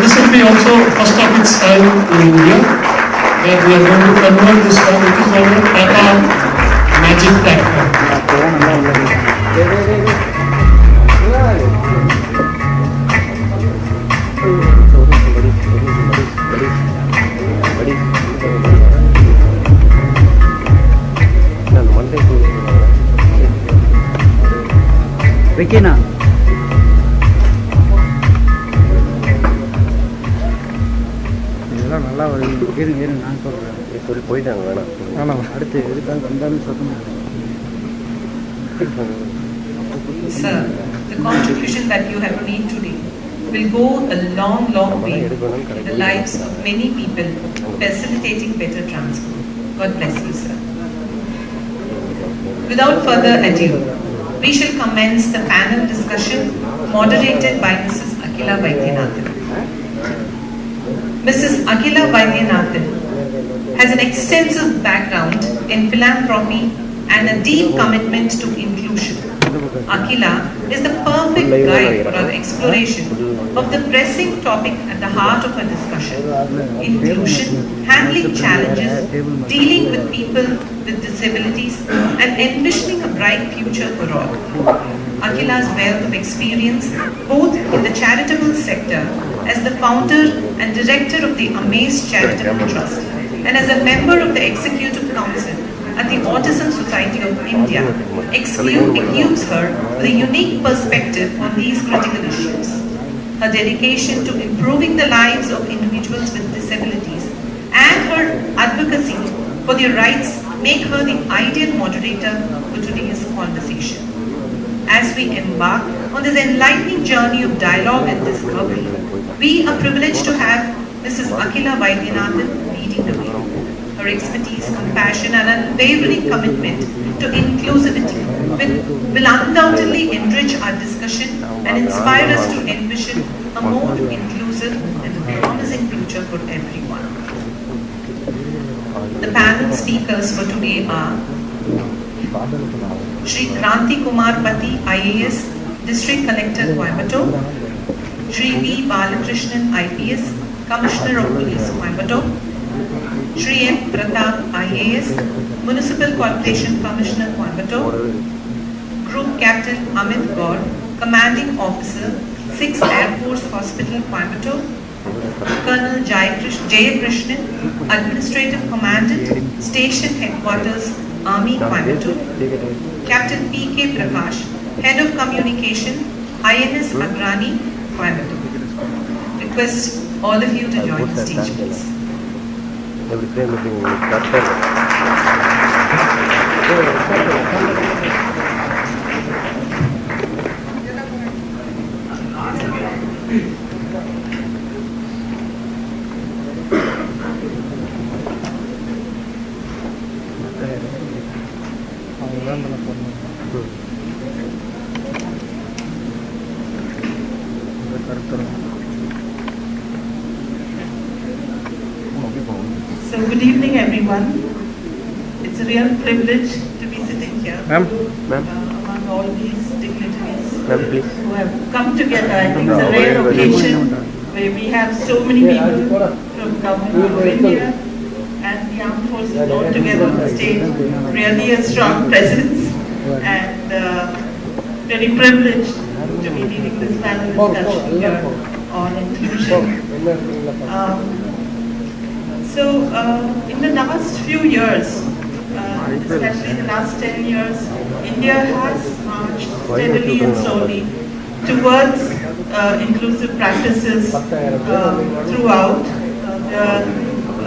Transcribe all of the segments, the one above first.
this will be also first of its kind in India, where we are going to convert this form. It is called a Tata Magic Platform. Vikina. இதெல்லாம் நல்லா இருங்க நான் சொல்கிறேன் சொல்லி போயிட்டாங்க வேணாம் அடுத்து எதுக்காக வந்தாலும் சொல்லணும். Sir, the contribution that you have made today will go a long way in the lives of many people, facilitating better transport. God bless you, sir. Without further ado, we shall commence the panel discussion moderated by Mrs. Akila Vaidyanathan. Mrs. Akila Vaidyanathan has an extensive background in philanthropy and a deep commitment to inclusion. Akila is the perfect guide for our exploration of the pressing topic at the heart of our discussion: inclusion, handling challenges, dealing with people with disabilities, and envisioning a bright future for all. Akila's wealth of experience, both in the charitable sector as the founder and director of the Amaze Charitable Trust, and as a member of the Executive Council at the Autism Society of India, equips her with a unique perspective on these critical issues. Her dedication to improving the lives of individuals with disabilities and her advocacy for their rights make her the ideal moderator for today's conversation. As we embark on this enlightening journey of dialogue and discovery, we are privileged to have Mrs. Akila Vaidyanathan leading the way. Her expertise, compassion, and unwavering commitment to inclusivity will undoubtedly enrich our discussion and inspire us to envision a more inclusive and promising future for everyone. The panel speakers for today are Shri Kranti Kumar Pati, IAS, District Collector, Coimbatore; Shri V. Balakrishnan, IPS, Commissioner of Police, Coimbatore; Shri M. Pratap, IAS, Municipal Corporation Commissioner, Coimbatore; Group Captain Amit Gaur, Commanding Officer, 6th Air Force Hospital, Coimbatore; Colonel Jayakrishnan, Administrative Commandant, Station Headquarters, Army, Coimbatore; Captain P.K. Prakash, Head of Communication, INS Agrani, Coimbatore. Request all of you to join the stage, please. So good evening, everyone. It's a real privilege to be sitting here among all these dignitaries who have come together. I think it's a rare occasion where we have so many people from government of India and the armed forces all together on the stage. Really a strong presence, and very privileged to be leading this panel discussion here on inclusion. So, in the last few years, especially the last 10 years, India has marched steadily and slowly towards inclusive practices throughout.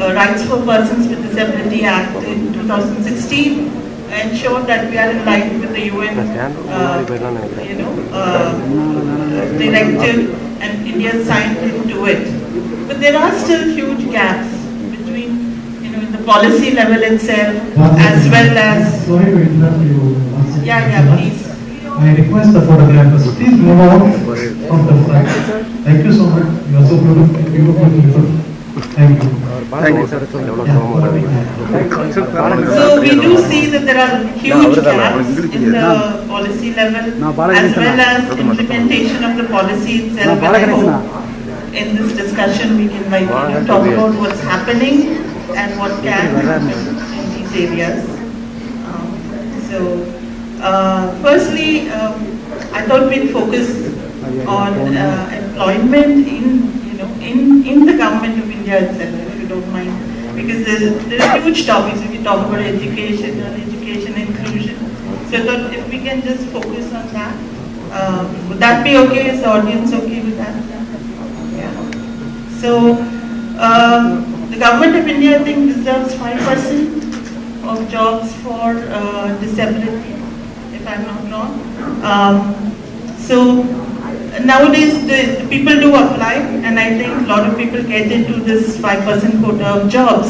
The Rights for Persons with Disability Act in 2016 ensured that we are in line with the UN directive, and India signed into it. But there are still huge gaps between, in the policy level itself, as well as. Sorry to interrupt you. Please. I request the photographers, please move out of the front. Thank you so much. You are so beautiful. Thank you. So we do see that there are huge gaps in the policy level, as well as implementation of the policy itself. And I hope in this discussion discussion we can talk about what's happening and what can happen in these areas. Firstly, I thought we'd focus on employment in the government of India itself, if you don't mind, because there are huge topics. We can talk about education inclusion. So I thought if we can just focus on that, would that be okay? Is the audience okay with that? Yeah. So the government of India, I think, deserves 5% of jobs for disability, if I'm not wrong. So nowadays the people do apply, and I think a lot of people get into this 5% quota of jobs.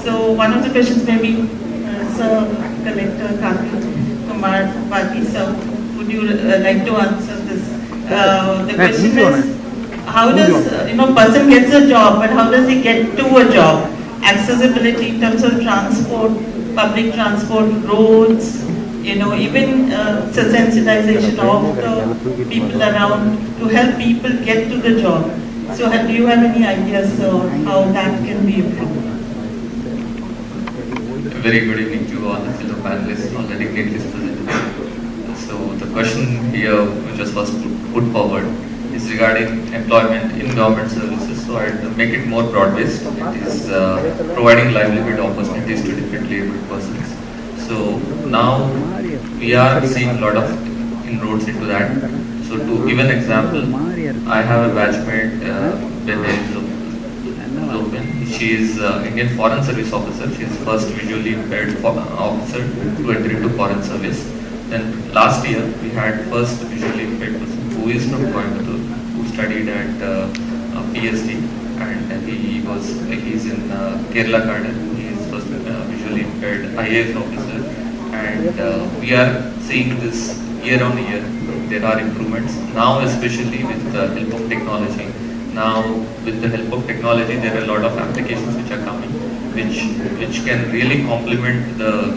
So one of the questions maybe, Sir Collector Kumar Bati sir, would you like to answer this? The question is, how does person gets a job, but how does he get to a job? Accessibility in terms of transport, public transport, roads, even sensitization of the people around to help people get to the job. So do you have any ideas on how that can be improved? Very good evening to all the fellow panelists, all the dignitaries present. So the question here which was first put forward is regarding employment in government services. So I'd make it more broad-based. It is providing livelihood opportunities to differently abled persons. So now we are seeing a lot of inroads into that. So to give an example, I have a batchmate, she is Indian Foreign Service Officer. She is first visually impaired officer to enter into foreign service. Then last year we had first visually impaired person who is from Coimbatore, who studied at PhD, and he is in Kerala Garden. He is first visually impaired IAS officer, and we are seeing this year on year. There are improvements now, especially with the help of technology. Now, with the help of technology, there are a lot of applications which are coming, which can really complement the,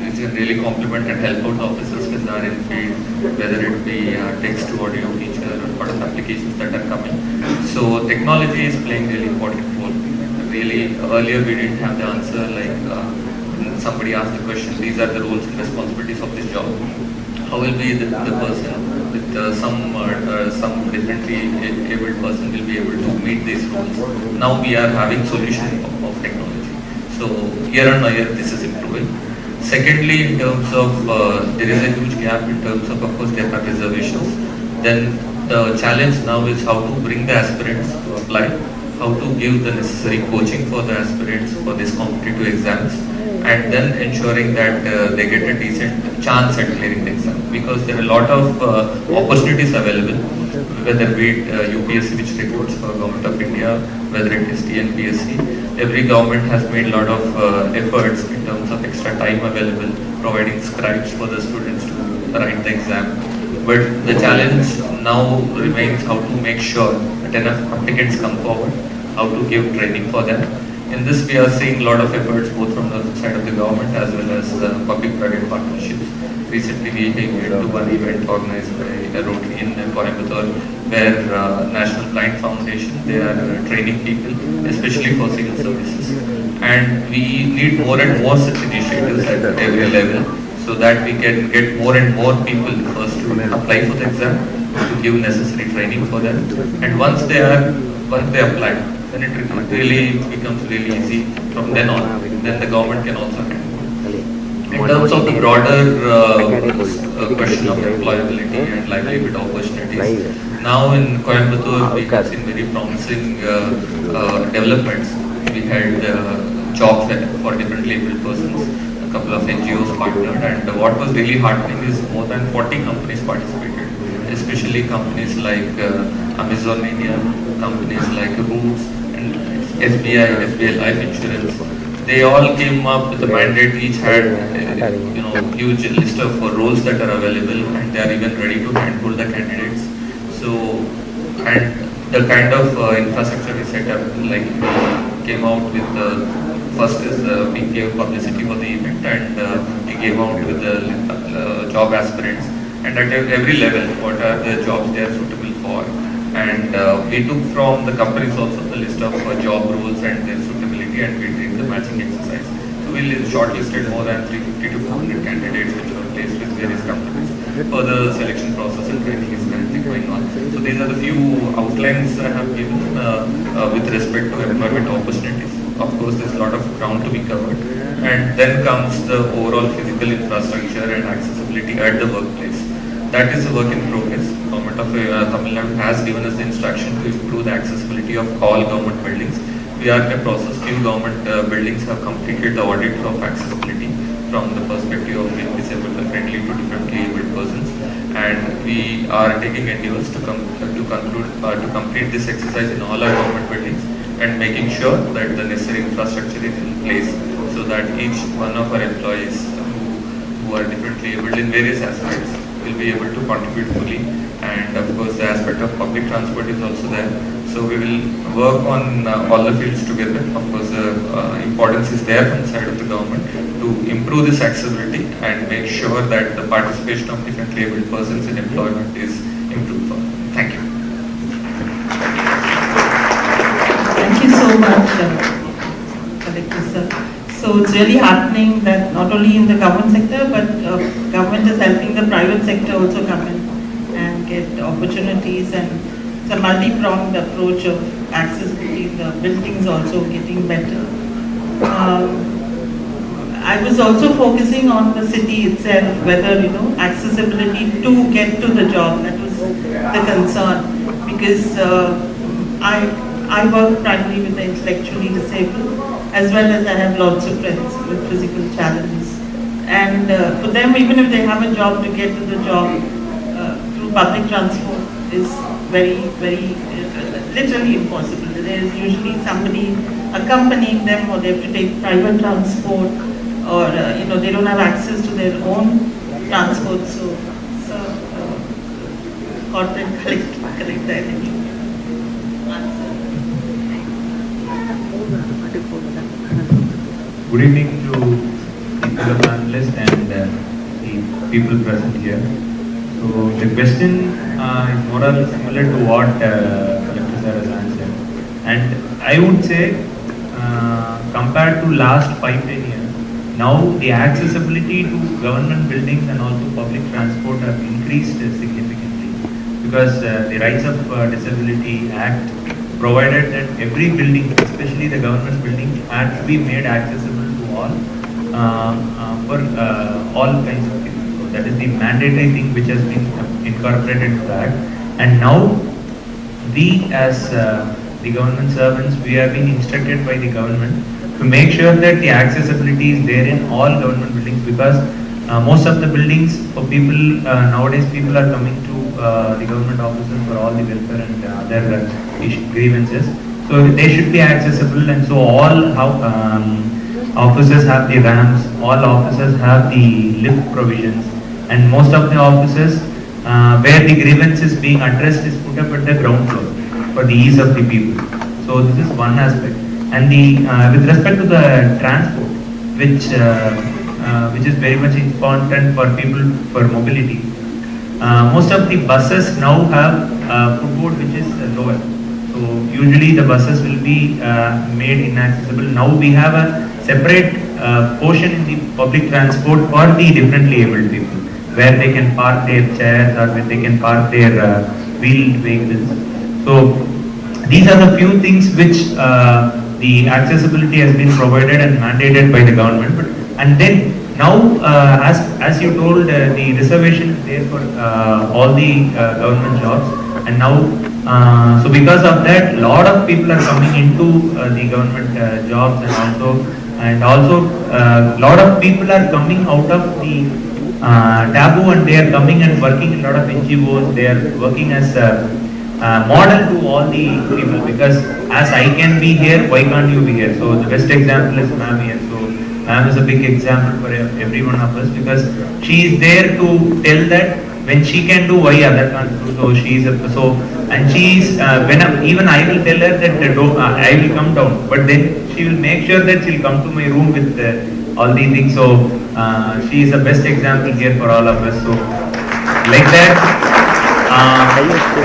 which can really complement and help out officers when they are in field, whether it be text to audio teacher or a lot of applications that are coming. So technology is playing really important role. Really, earlier we didn't have the answer. Like somebody asked the question, these are the roles and responsibilities of this job. How will be the person with some differently abled person will be able to meet these roles? Now we are having solution of technology. So year on year this is improving. Secondly, in terms of there is a huge gap in terms of course there are reservations. Then the challenge now is how to bring the aspirants to apply, how to give the necessary coaching for the aspirants for these competitive exams, and then ensuring that they get a decent chance at clearing the exam, because there are a lot of opportunities available, whether be it UPSC, which recruits for Government of India, whether it is TNPSC. Every government has made a lot of efforts in terms of extra time available, providing scribes for the students to write the exam. But the challenge now remains how to make sure that enough applicants come forward, how to give training for them. In this, we are seeing a lot of efforts both from the side of the government as well as public-private partnerships. Recently, we came to one event organized by a Rotary in Coimbatore, where National Blind Foundation, they are training people, especially for civil services. And we need more and more such initiatives at every level, so that we can get more and more people first to apply for the exam, to give necessary training for them. And once they apply, then it really becomes really easy from then on. Then the government can also handle. In terms of the broader question of employability and livelihood opportunities, now in Coimbatore we have seen very promising developments. We had job fair for differently abled persons. A couple of NGOs partnered, and what was really heartening is more than 40 companies participated, especially companies like Amazon India, companies like Roots, and SBI Life Insurance. They all came up with a mandate. Each had huge list of roles that are available, and they are even ready to handhold the candidates. So, and the kind of infrastructure we set up, like came out with the first is we gave publicity for the event, and we gave out with the job aspirants, and at every level what are the jobs they are suitable for, And we took from the companies also the list of job roles and their suitability, and we did the matching exercise. So we shortlisted more than 350 to 400 candidates which were placed with various companies. Further selection process and training is currently going on. So these are the few outlines I have given with respect to employment opportunities. Of course, there's a lot of ground to be covered. And then comes the overall physical infrastructure and accessibility at the workplace. That is a work in progress. Government of Tamil Nadu has given us the instruction to improve the accessibility of all government buildings. We are in a process. Few government buildings have completed the audit of accessibility from the perspective of being disabled friendly to differently abled persons, and we are taking endeavors to complete this exercise in all our government buildings and making sure that the necessary infrastructure is in place so that each one of our employees who are differently abled in various aspects will be able to contribute fully. And of course, the aspect of public transport is also there. So we will work on all the fields together. Of course, the importance is there from the side of the government to improve this accessibility and make sure that the participation of differently abled persons in employment is improved. Thank you. Thank you so much, Collector Sir. So it's really heartening that not only in the government sector, but government is helping the private sector also come in and get opportunities, and it's a multi-pronged approach of accessibility. The buildings also getting better. I was also focusing on the city itself, whether accessibility to get to the job. That was the concern, because I work primarily with the intellectually disabled, as well as I have lots of friends with physical challenges. And for them, even if they have a job, to get to the job through public transport is very, very literally impossible. There is usually somebody accompanying them, or they have to take private transport, or they don't have access to their own transport. So corporate collect that answer. Good evening to the fellow panelists and the people present here. So the question is more or less similar to what Collector Sir has answered. And I would say compared to last 5-10 years, now the accessibility to government buildings and also public transport have increased significantly, because the Rights of Disability Act provided that every building, especially the government building, had to be made accessible to all for all kinds of people. So that is the mandatory thing which has been incorporated into that. And now we as the government servants, we have been instructed by the government to make sure that the accessibility is there in all government buildings, because most of the buildings for people, nowadays people are coming to the government offices for all the welfare and other grievances. So they should be accessible, and so all offices have the ramps, all offices have the lift provisions, and most of the offices where the grievance is being addressed is put up at the ground floor for the ease of the people. So this is one aspect. And the with respect to the transport, which is very much important for people for mobility, most of the buses now have footboard which is lower. So usually the buses will be made inaccessible. Now we have a separate portion in the public transport for the differently abled people, where they can park their chairs or where they can park their wheeled vehicles. So these are the few things which the accessibility has been provided and mandated by the government. And then now, as you told, the reservation is there for all the government jobs, and now so because of that, a lot of people are coming into the government jobs, and also a lot of people are coming out of the taboo, and they are coming and working in a lot of NGOs. They are working as model to all the people, because as I can be here, why can't you be here? So the best example is ma'am here. So ma'am is a big example for every one of us, because she is there to tell that when she can do, why other can't do. So she is and she is even I will tell her that I will come down, but then she will make sure that she will come to my room with all these things. So she is the best example here for all of us. So like that,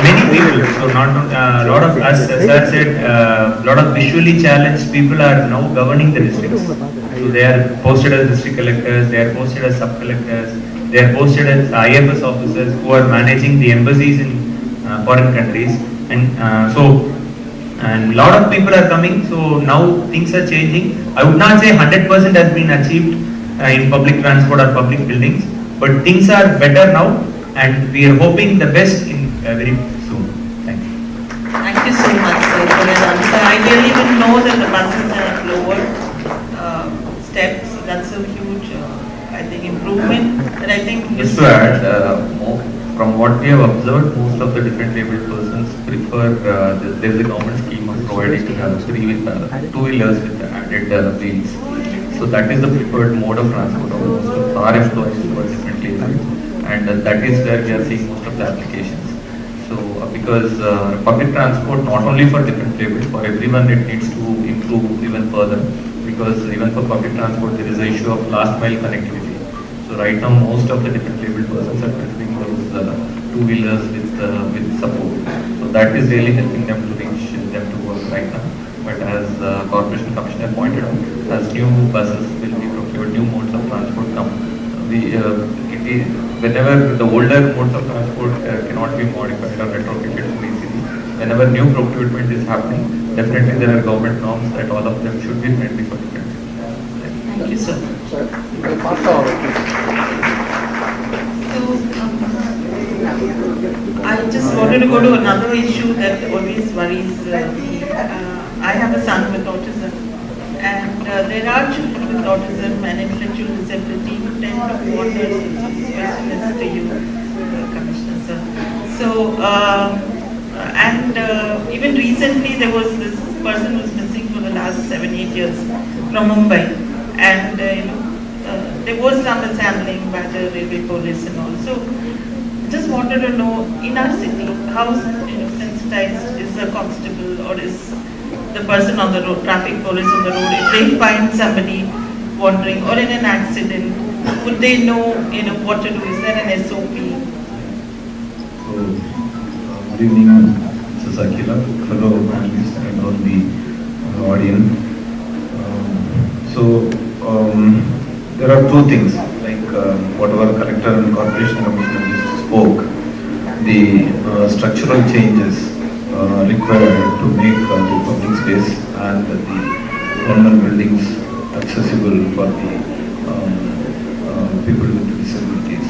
many people, so not a lot of, as sir said, lot of visually challenged people are now governing the districts. So they are posted as district collectors, they are posted as sub collectors, they are posted as IFS officers who are managing the embassies in foreign countries, and and a lot of people are coming. So now things are changing. I would not say 100% has been achieved in public transport or public buildings, but things are better now, and we are hoping the best in very soon. Thank you. Thank you so much, sir, for that answer. I really didn't know that the buses have lowered steps. So that's a huge, I think, improvement. And I think Just to add, from what we have observed, most of the different abled persons prefer, there is a government scheme of providing two-wheelers with added wheels. So that is the preferred mode of transport of most of our employees who are differently abled, and that is where we are seeing most of the applications. So because public transport, not only for different abled, for everyone it needs to improve even further, because even for public transport there is an issue of last mile connectivity. So right now most of the different abled persons are preferring those two-wheelers with support. So that is really helping them to reach them to work right now. But as Corporation Commissioner pointed out, as new buses will be procured, new modes of transport come, whenever the older modes of transport cannot be modified or retrofitted so easily, whenever new procurement is happening, definitely there are government norms that all of them should be friendly for different. thank you, sir. I just wanted to go to another issue that always worries me. I have a son with autism, and there are children with autism and intellectual disability who tend to wander. This question is to you, Commissioner, sir. So, even recently there was this person who was missing for the last 7-8 years from Mumbai, and there was some mishandling by the railway police and all. So, just wanted to know, in our city, how sensitized is a constable or is the person on the road, traffic police on the road, if they find somebody wandering or in an accident, would they know what to do? Is there an SOP? So, good evening, Mrs. Akila, fellow panelists and all the audience. There are two things, like whatever Collector and Corporation Commissioner just spoke, the structural changes required to make the public space and the government buildings accessible for the people with disabilities.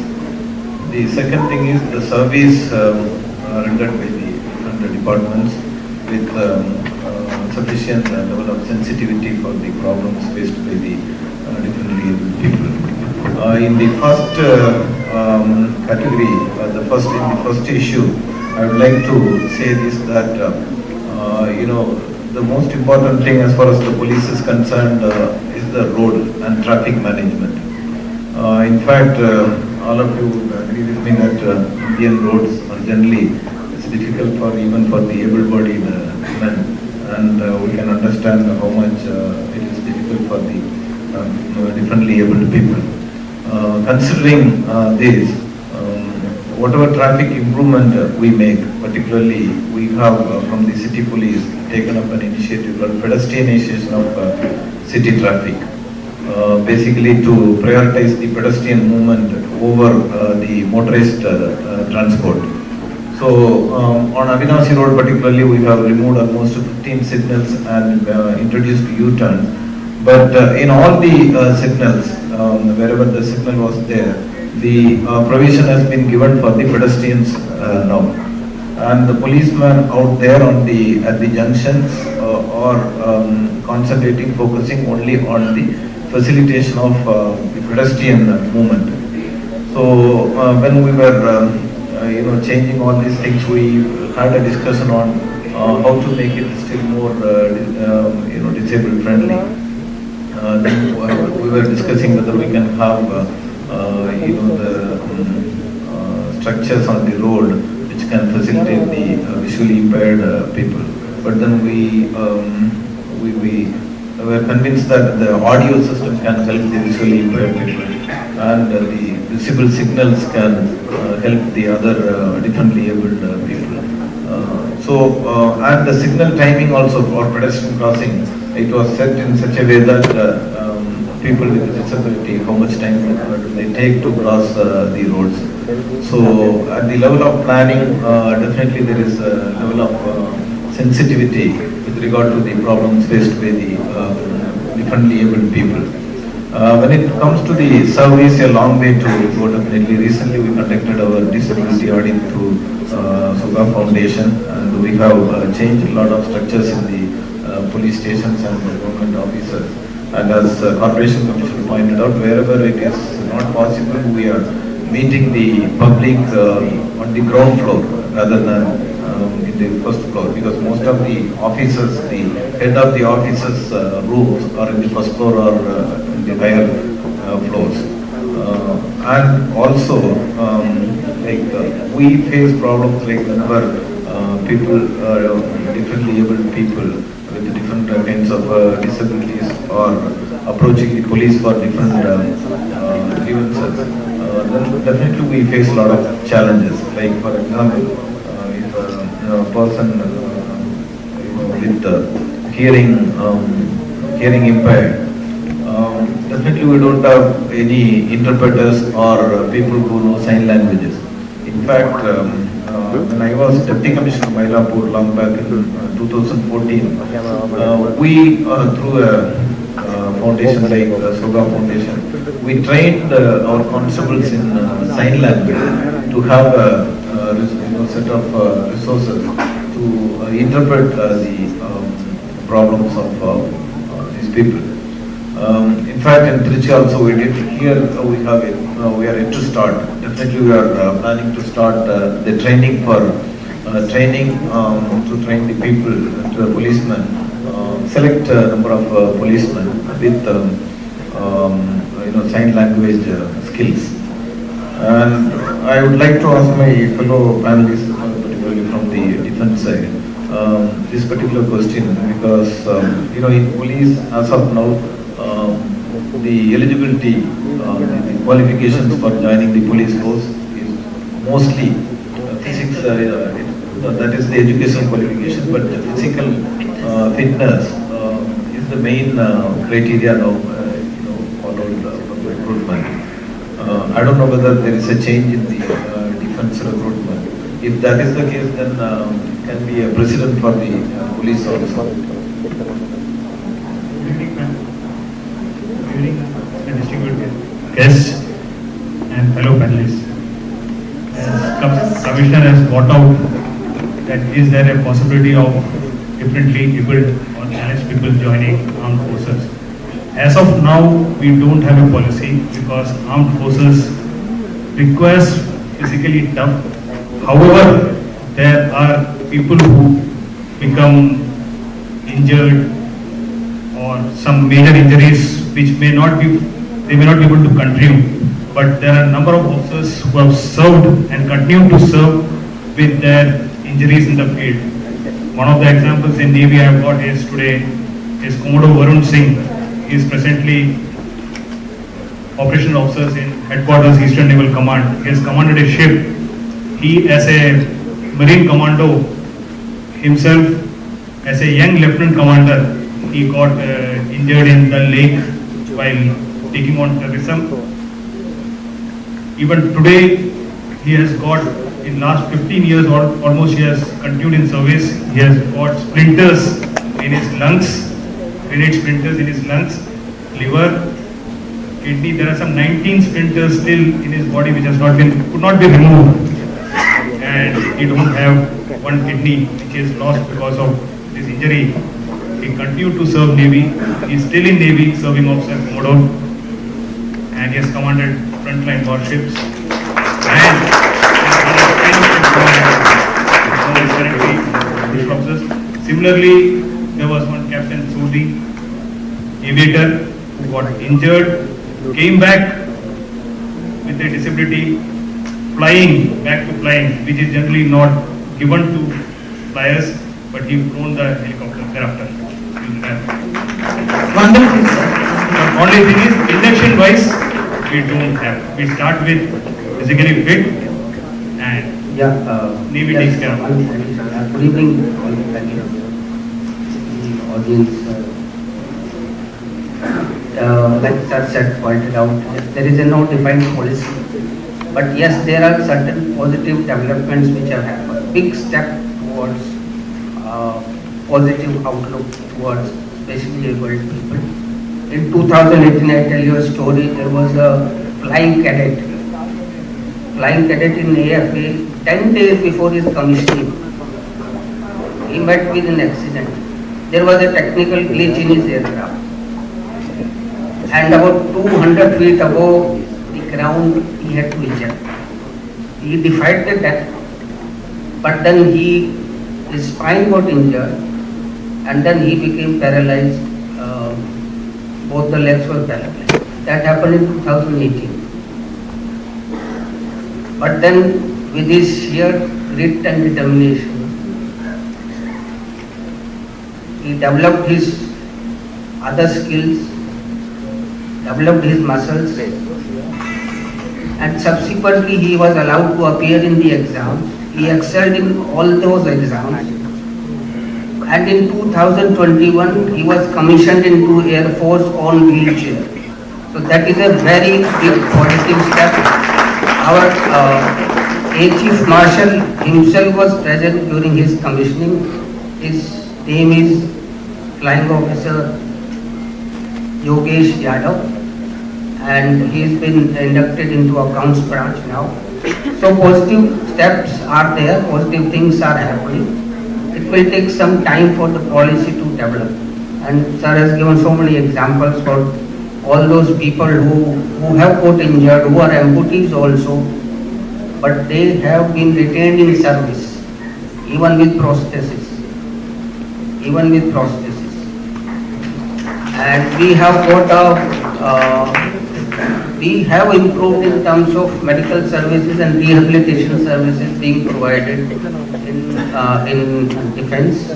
The second thing is the service rendered by the different departments with sufficient level of sensitivity for the problems faced by the differently able people. In the first category, in the first issue, I would like to say this, that the most important thing as far as the police is concerned is the road and traffic management. In fact, all of you would agree with me that Indian roads are generally it's difficult for even for the able-bodied men, and we can understand how much it is difficult for the differently abled people. Considering this, whatever traffic improvement we make, particularly we have from the city police taken up an initiative called pedestrianization of city traffic, basically to prioritize the pedestrian movement over the motorized transport. So on Avinasi Road particularly, we have removed almost 15 signals and introduced U-turns. But in all the signals, wherever the signal was there, the provision has been given for the pedestrians now. And the policemen out there on at the junctions are concentrating, focusing only on the facilitation of the pedestrian movement. So when we were changing all these things, we had a discussion on how to make it still more disabled friendly. Then we were discussing whether we can have the structures on the road which can facilitate the visually impaired people. But then we were convinced that the audio system can help the visually impaired people. and the visible signals can help the other differently abled people. And the signal timing also for pedestrian crossing, it was set in such a way that people with disability, how much time do they take to cross the roads. So at the level of planning, definitely there is a level of sensitivity with regard to the problems faced by the differently abled people. When it comes to the service, a long way to go definitely. Recently we conducted our disability audit through Suga Foundation, and we have changed a lot of structures in the police stations and the government offices. And as Corporation Commissioner pointed out, wherever it is not possible, we are meeting the public on the ground floor rather than in the first floor, because most of the offices, the head of the offices rooms are in the first floor or in the higher floors. And also, we face problems like whenever people, differently abled people with different kinds of disabilities are approaching the police for different grievances, then definitely we face a lot of challenges. Like for example, if a person with hearing impaired, definitely we don't have any interpreters or people who know sign languages. In fact, when I was Deputy Commissioner of Mylapore long back in 2014, we through a foundation like Soga Foundation, we trained our constables in sign language to have a set of resources to interpret the problems of these people. In fact, in Trichy also we did. Here we are yet to start. Definitely we are planning to start the training for to train the people, the policemen, select number of policemen with sign language skills. And I would like to ask my fellow panelists, particularly from the defense side, this particular question, because in police as of now, the eligibility, the qualifications for joining the police force is mostly physics, that is the education qualification, but the physical fitness is the main criteria now followed for recruitment. I don't know whether there is a change in the defense recruitment. If that is the case, then it can be a precedent for the police also. Distinguished guests and fellow panelists. As Commissioner has brought out that is there a possibility of differently abled or challenged people joining armed forces. As of now, we don't have a policy because armed forces requires physically tough. However, there are people who become injured or some major injuries which they may not be able to continue. But there are a number of officers who have served and continue to serve with their injuries in the field. One of the examples in Navy I have got is today is Commodore Varun Singh. He is presently operational officer in Headquarters Eastern Naval Command. He has commanded a ship. He as a Marine Commando himself, as a young Lieutenant Commander, he got injured in the lake while taking on terrorism. Even today, he has got, in last 15 years almost he has continued in service. He has got splinters in his lungs, grenade splinters in his lungs, liver, kidney. There are some 19 splinters still in his body which could not be removed. And he don't have one kidney which is lost because of this injury. He continued to serve Navy. He is still in Navy, serving officer Commodore, and he has commanded frontline warships. And is currently officers. Similarly, there was one Captain Sodhi, aviator, who got injured, came back with a disability, back to flying, which is generally not given to flyers, but he flown the helicopter thereafter. Wonderful, sir. The only thing is, induction wise, we don't have. We start with physically fit and Navy takes care of it. Good evening, all the audience. Like Sir said, pointed out, there is no defined policy. But yes, there are certain positive developments which have happened. Big step towards positive outlook towards especially abled people. In 2018, I tell you a story, there was a flying cadet in AFA 10 days before his commissioning. He met with an accident. There was a technical glitch in his aircraft. And about 200 feet above the ground, he had to eject. He defied the death, but then his spine got injured, and then he became paralyzed. Both the legs were paralyzed. That happened in 2018. But then, with his sheer grit and determination, he developed his other skills, developed his muscles, and subsequently he was allowed to appear in the exams. He excelled in all those exams. And in 2021, he was commissioned into Air Force on wheelchair. So that is a very big positive step. Our Air Chief Marshal himself was present during his commissioning. His name is Flying Officer Yogesh Yadav, and he has been inducted into Accounts branch now. So positive steps are there, positive things are happening. It will take some time for the policy to develop. And sir has given so many examples for all those people who have got injured, who are amputees also, but they have been retained in service, even with prosthesis. And we have got we have improved in terms of medical services and rehabilitation services being provided in defense.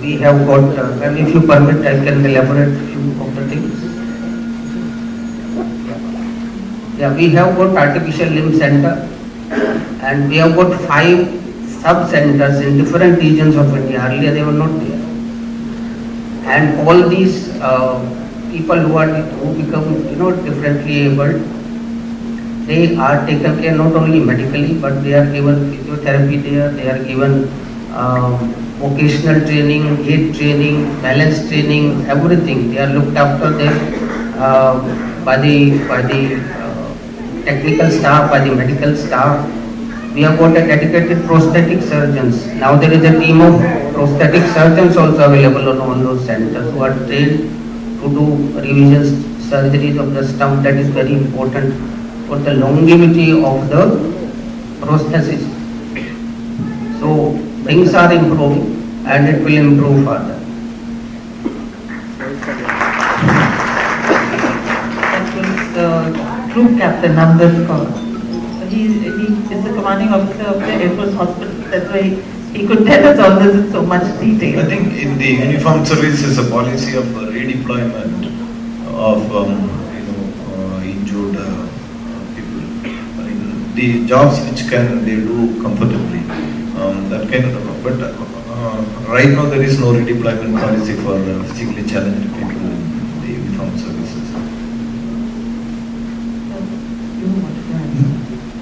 We have got, and if you permit, I can elaborate a few of the things. Yeah, we have got artificial limb center, and we have got 5 sub-centers in different regions of India. Earlier they were not there. And all these people who become differently abled, they are taken care not only medically, but they are given physiotherapy there, they are given vocational training, gait training, balance training, everything. They are looked after there by the technical staff, by the medical staff. We have got a dedicated prosthetic surgeons. Now there is a team of prosthetic surgeons also available on all those centers who are trained to do revision surgeries of the stump. That is very important for the longevity of the prosthesis. So things are improving and it will improve further. That was Group Captain Namdar. He is the commanding officer of the Air Force Hospital. That's why he could tell us all this in so much detail. I think in the uniformed service is a policy of redeployment of injured people. I mean, the jobs which they do comfortably. That kind of, but right now there is no redeployment policy for physically challenged people in the uniformed services.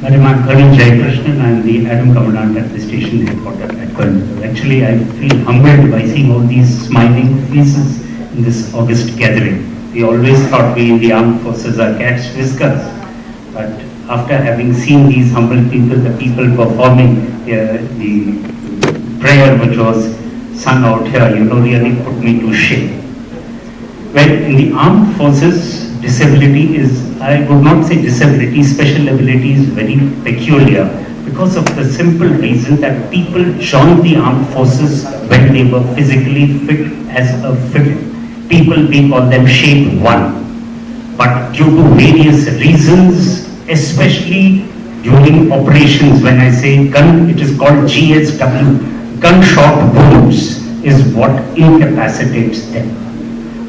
Madam, I'm Colonel Jaikrishnan. I am the Adam Commandant at the station headquarters at Coimbatore. Actually, I feel humbled by seeing all these smiling faces in this August gathering. We always thought we in the armed forces are cat's whiskers, but after having seen these humble people, the people performing the prayer which was sung out here, really put me to shame. Well, in the armed forces, disability is, I would not say disability, special ability is very peculiar because of the simple reason that people joined the armed forces when they were physically fit as a fit. People, we call them shape 1. But due to various reasons, especially during operations, when I say gun, it is called GSW, gunshot wounds is what incapacitates them.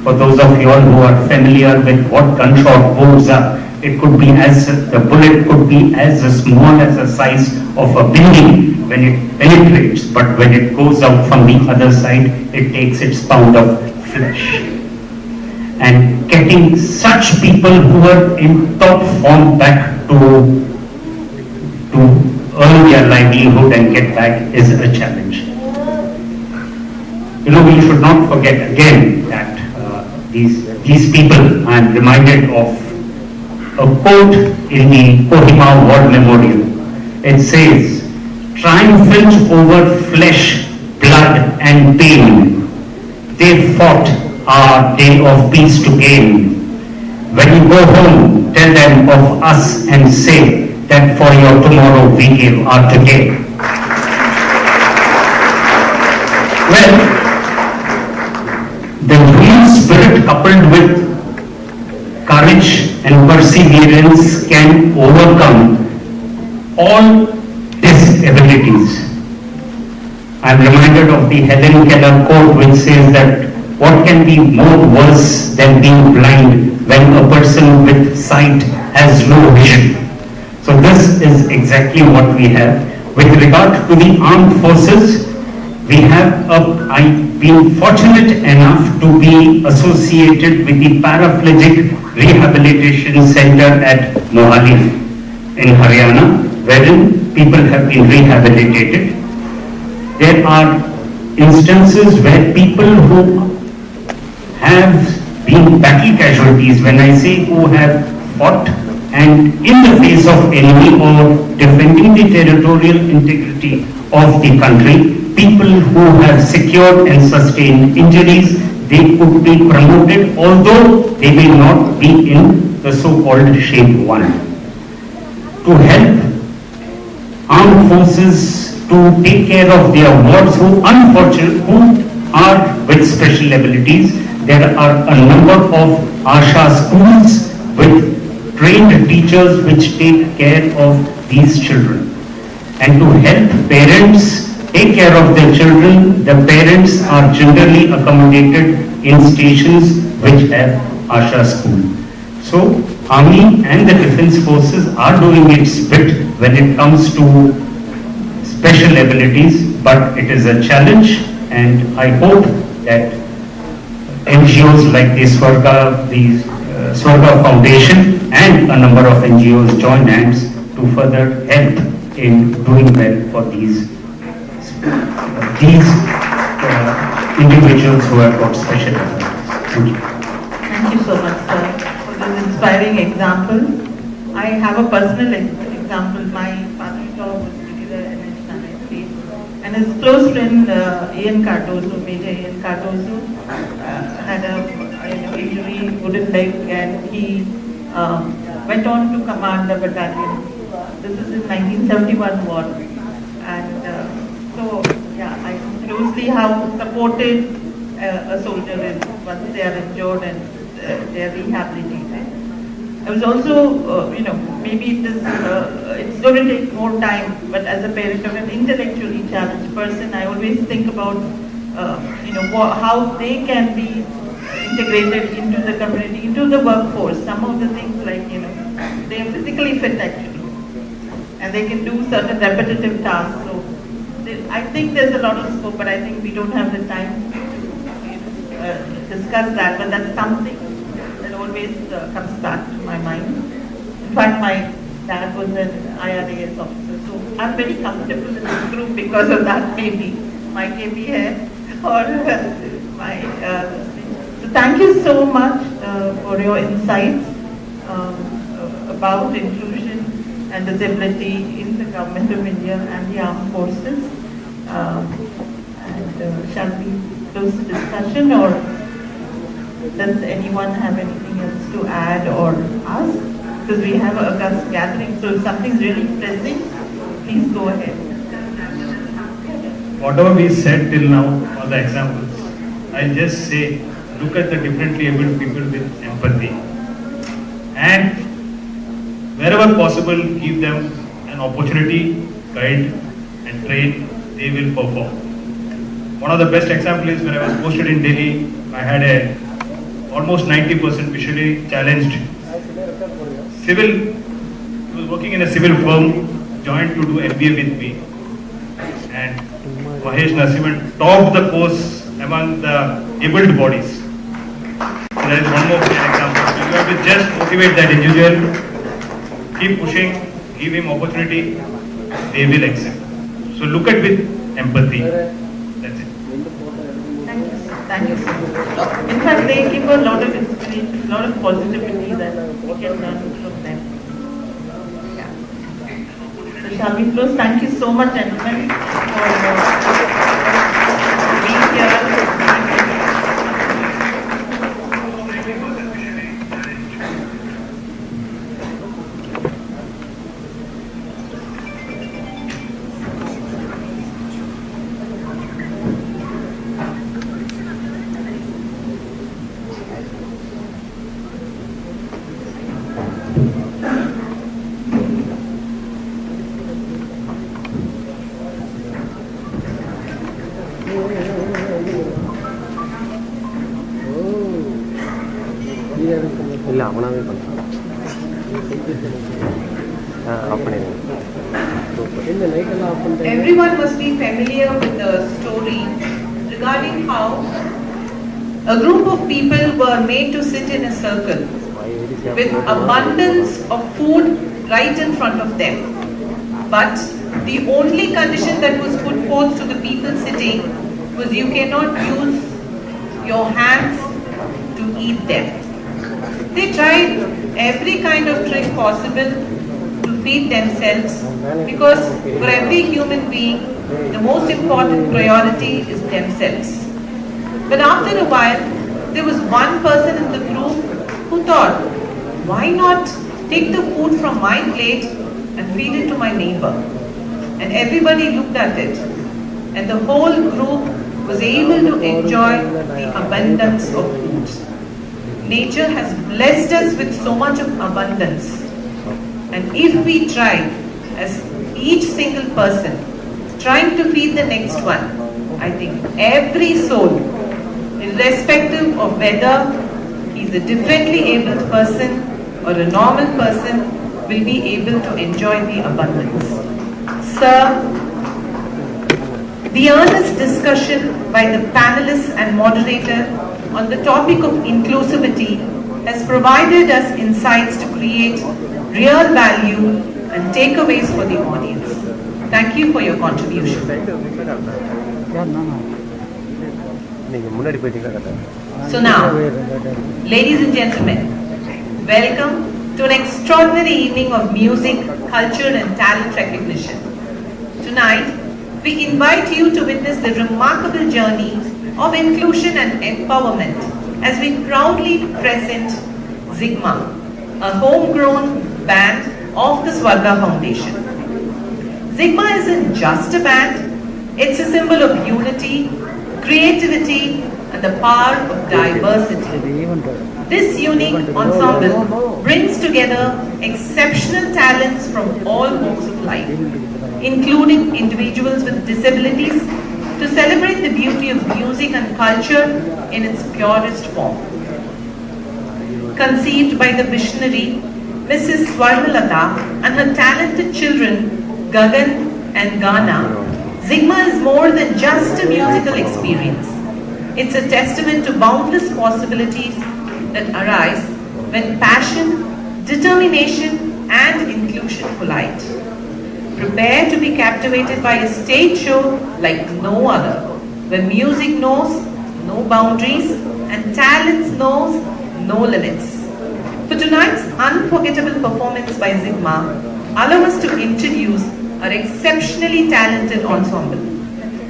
For those of you all who are familiar with what gunshot wounds are, it could be the bullet could be as small as the size of a building when it penetrates, but when it goes out from the other side, it takes its pound of flesh. And getting such people who are in top form back to earn their livelihood and get back is a challenge. You know, we should not forget again that these people, I am reminded of a quote in the Kohima War Memorial. It says, "Triumphant over flesh, blood and pain, they fought our day of peace to gain. When you go home, tell them of us and say that for your tomorrow we gave our today." Well, the real spirit coupled with courage and perseverance can overcome all disabilities. I am reminded of the Helen Keller quote which says that what can be more worse than being blind when a person with sight has no vision. So this is exactly what we have. With regard to the armed forces, we have I've been fortunate enough to be associated with the Paraplegic Rehabilitation Center at Mohali in Haryana, wherein people have been rehabilitated. There are instances where people who have been battle casualties, when I say who have fought and in the face of enemy or defending the territorial integrity of the country, people who have secured and sustained injuries, they could be promoted, although they may not be in the so-called shape 1. To help armed forces to take care of their wards who are with special abilities, there are a number of ASHA schools with trained teachers which take care of these children. And to help parents take care of their children, the parents are generally accommodated in stations which have ASHA school. So, Army and the Defence Forces are doing its bit when it comes to special abilities, but it is a challenge, and I hope that NGOs like the Swarga Foundation and a number of NGOs join hands to further help in doing well for these individuals who have got special abilities. Thank you. Thank you so much, sir, for this inspiring example. I have a personal example. My father-in-law was together in NH case, and his close friend Ian Cardozo, Major Ian Cardozo, had a injury, wooden leg, and he went on to command a battalion. This is in 1971 war, and so yeah, I know closely how supported a soldier is once they are injured and they are rehabilitated. I was also, maybe it's going to take more time, but as a parent of an intellectually challenged person, I always think about, how they can be integrated into the community, into the workforce. Some of the things like, they are physically fit actually, and they can do certain repetitive tasks. So I think there's a lot of scope, but I think we don't have the time to discuss that. But that's something that always comes back to my mind. In fact, my dad was an IRAS officer, so I'm very comfortable in this group because of that. Maybe my KB head or my. So thank you so much for your insights about inclusion and disability in the government of India and the armed forces. Shall we close the discussion, or does anyone have anything else to add or ask? Because we have a August gathering, so if something's really pressing, please go ahead. Whatever we said till now, all the examples, I'll just say, look at the differently abled people with empathy. And wherever possible, give them an opportunity, guide and train, they will perform. One of the best examples is when I was posted in Delhi, I had a almost 90% visually challenged. He was working in a civil firm, joined to do MBA with me. And Mahesh Nasiman topped the course among the abled bodies. So there is one more example. So you have to just motivate that individual, keep pushing, give him opportunity, they will accept. So look at with empathy. That's it. Thank you, sir. Thank you, sir. In fact, they give a lot of inspiration, a lot of positivity that we can learn from them. Yeah. So shall we close? Thank you so much, gentlemen, for being here. இல்லை அவனாவே பண்ணுறான் Everyone must be familiar with the story regarding how a group of people were made to sit in a circle with abundance of food right in front of them. But the only condition that was put forth to the people sitting was you cannot use your hands to eat them. They tried every kind of trick possible to feed themselves because for every human being, the most important priority is themselves. But after a while, there was one person in the group who thought, why not take the food from my plate and feed it to my neighbor? And everybody looked at it. And the whole group was able to enjoy the abundance of food. Nature has blessed us with so much of abundance. And if we try, as each single person, trying to feed the next one, I think every soul, irrespective of whether he's a differently abled person or a normal person, will be able to enjoy the abundance. Sir, the earnest discussion by the panelists and moderator on the topic of inclusivity has provided us insights to create real value and takeaways for the audience. Thank you for your contribution. So now, ladies and gentlemen, welcome to an extraordinary evening of music, culture and talent recognition. Tonight, we invite you to witness the remarkable journey of inclusion and empowerment as we proudly present Zigma, a homegrown band of the Swarga Foundation. Zigma isn't just a band, it's a symbol of unity, creativity and the power of diversity. This unique ensemble brings together exceptional talents from all walks of life, including individuals with disabilities, to celebrate the beauty of music and culture in its purest form. Conceived by the visionary Mrs. Swarnalata and her talented children Gagan and Gana, Zigma is more than just a musical experience. It's a testament to boundless possibilities that arise when passion, determination and inclusion collide. Prepare to be captivated by a stage show like no other, where music knows no boundaries and talent knows no limits. For tonight's unforgettable performance by Zigma, allow us to introduce our exceptionally talented ensemble.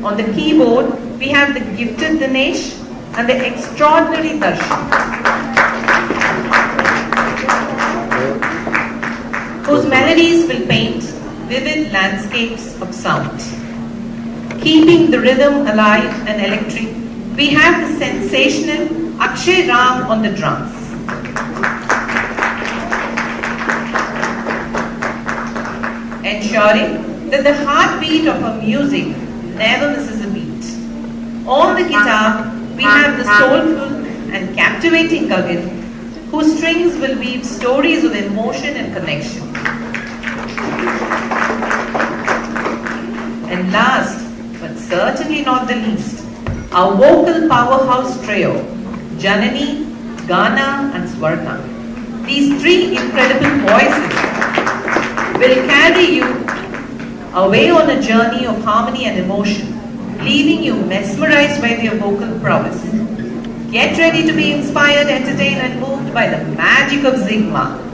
On the keyboard, we have the gifted Dinesh and the extraordinary Darshan, whose melodies will paint vivid landscapes of sound. Keeping the rhythm alive and electric, we have the sensational Akshay Ram on the drums. Ensuring that the heartbeat of our music never misses a beat. On the guitar, we have the soulful and captivating Gagan, whose strings will weave stories of emotion and connection. And last, but certainly not the least, our vocal powerhouse trio, Janani, Gana and Swarna. These three incredible voices will carry you away on a journey of harmony and emotion, leaving you mesmerized by their vocal prowess. Get ready to be inspired, entertained and moved by the magic of Zigma.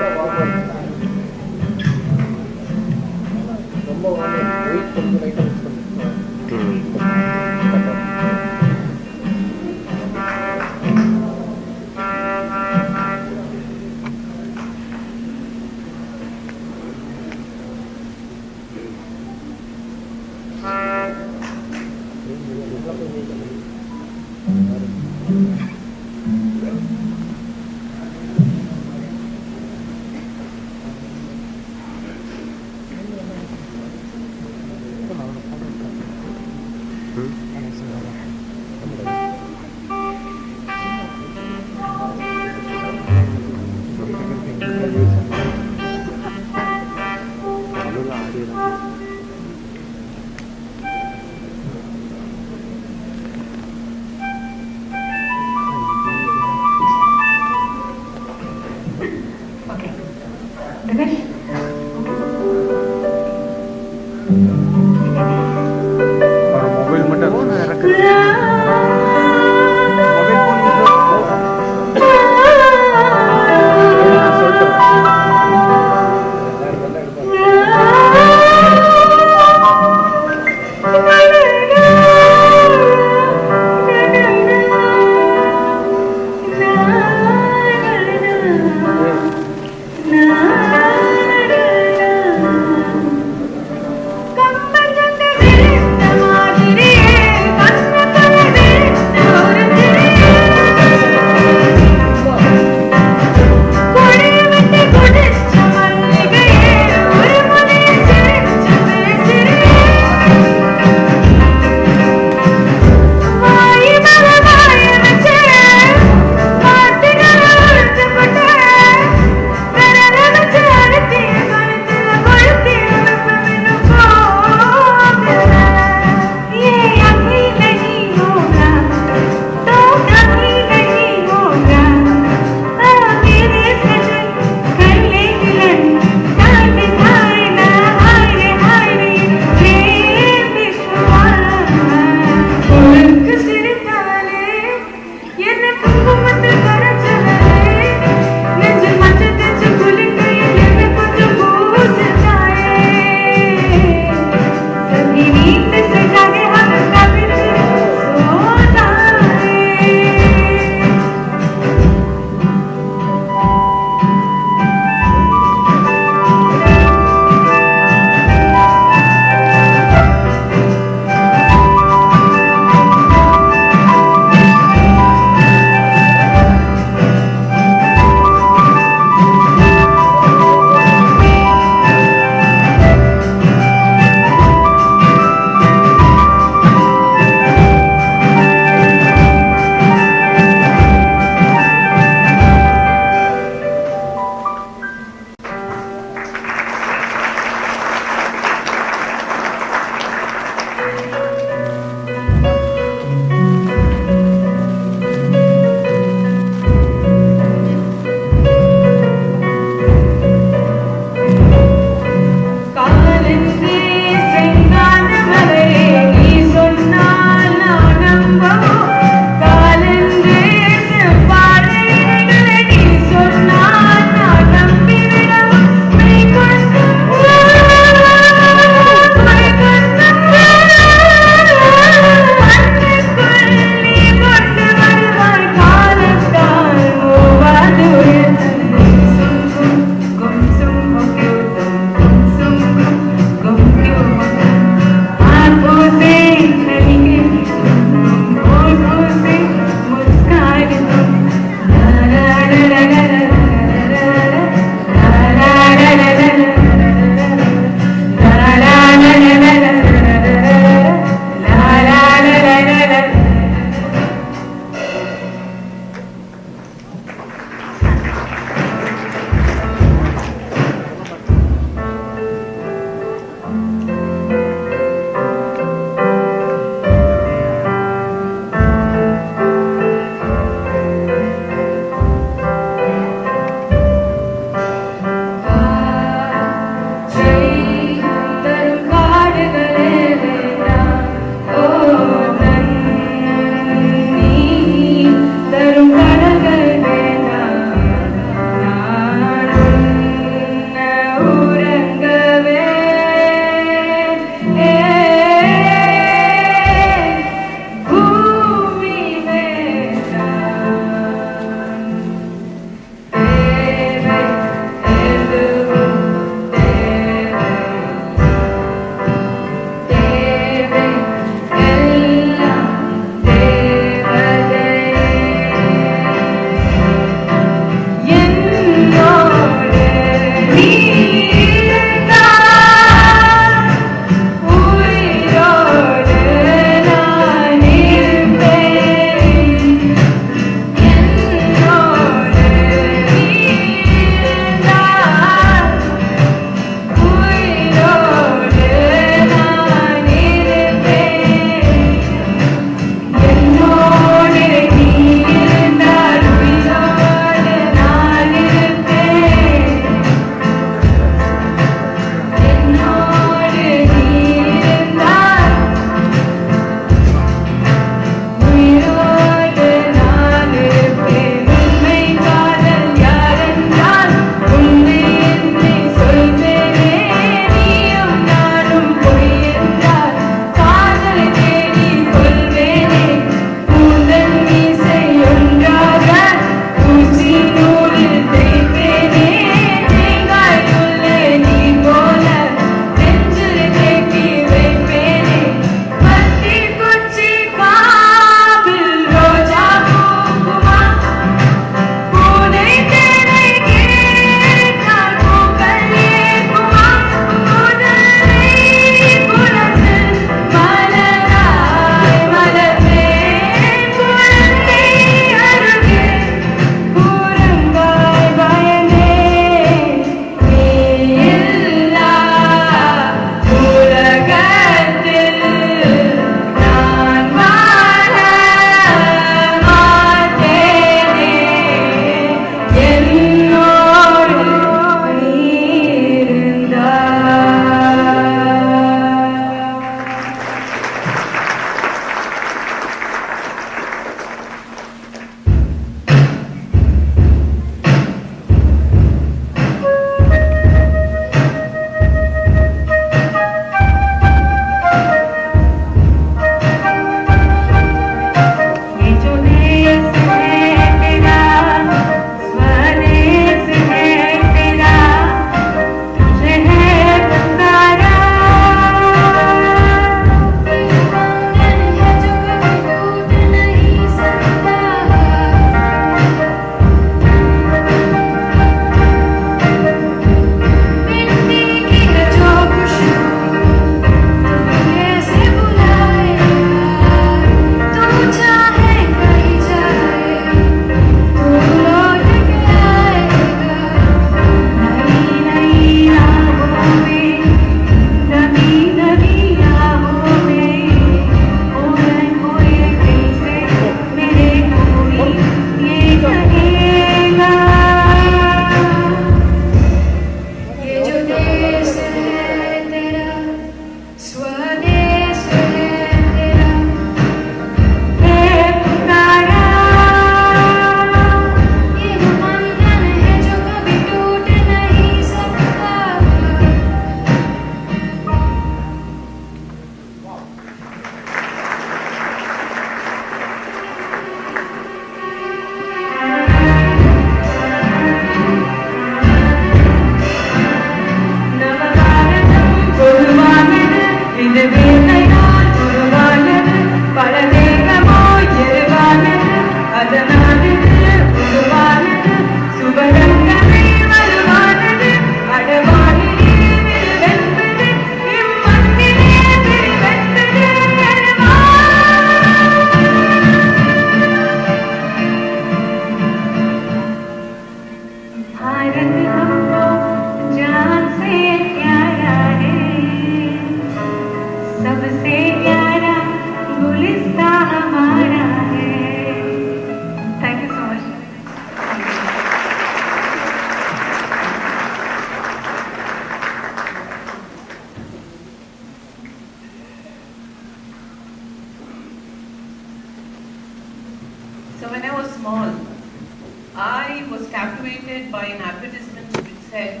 captivated by an advertisement which said,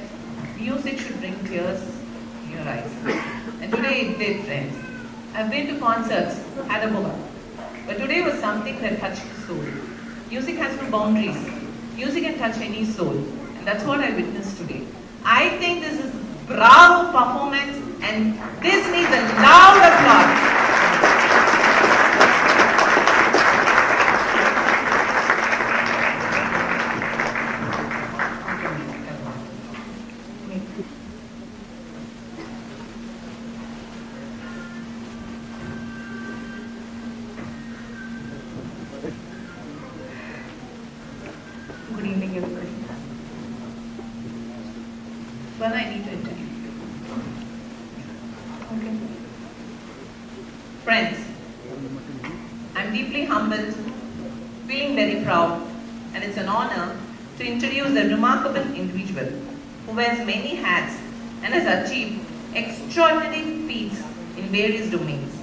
music should bring tears to your eyes. And today it did, friends. I've been to concerts, had a moment. But today was something that touched the soul. Music has no boundaries. Music can touch any soul. And that's what I witnessed today. I think this is bravo performance and this needs a loud applause. Good evening, everybody. Well, I need to introduce you. Okay. Friends, I'm deeply humbled, feeling very proud, and it's an honor to introduce a remarkable individual who wears many hats and has achieved extraordinary feats in various domains.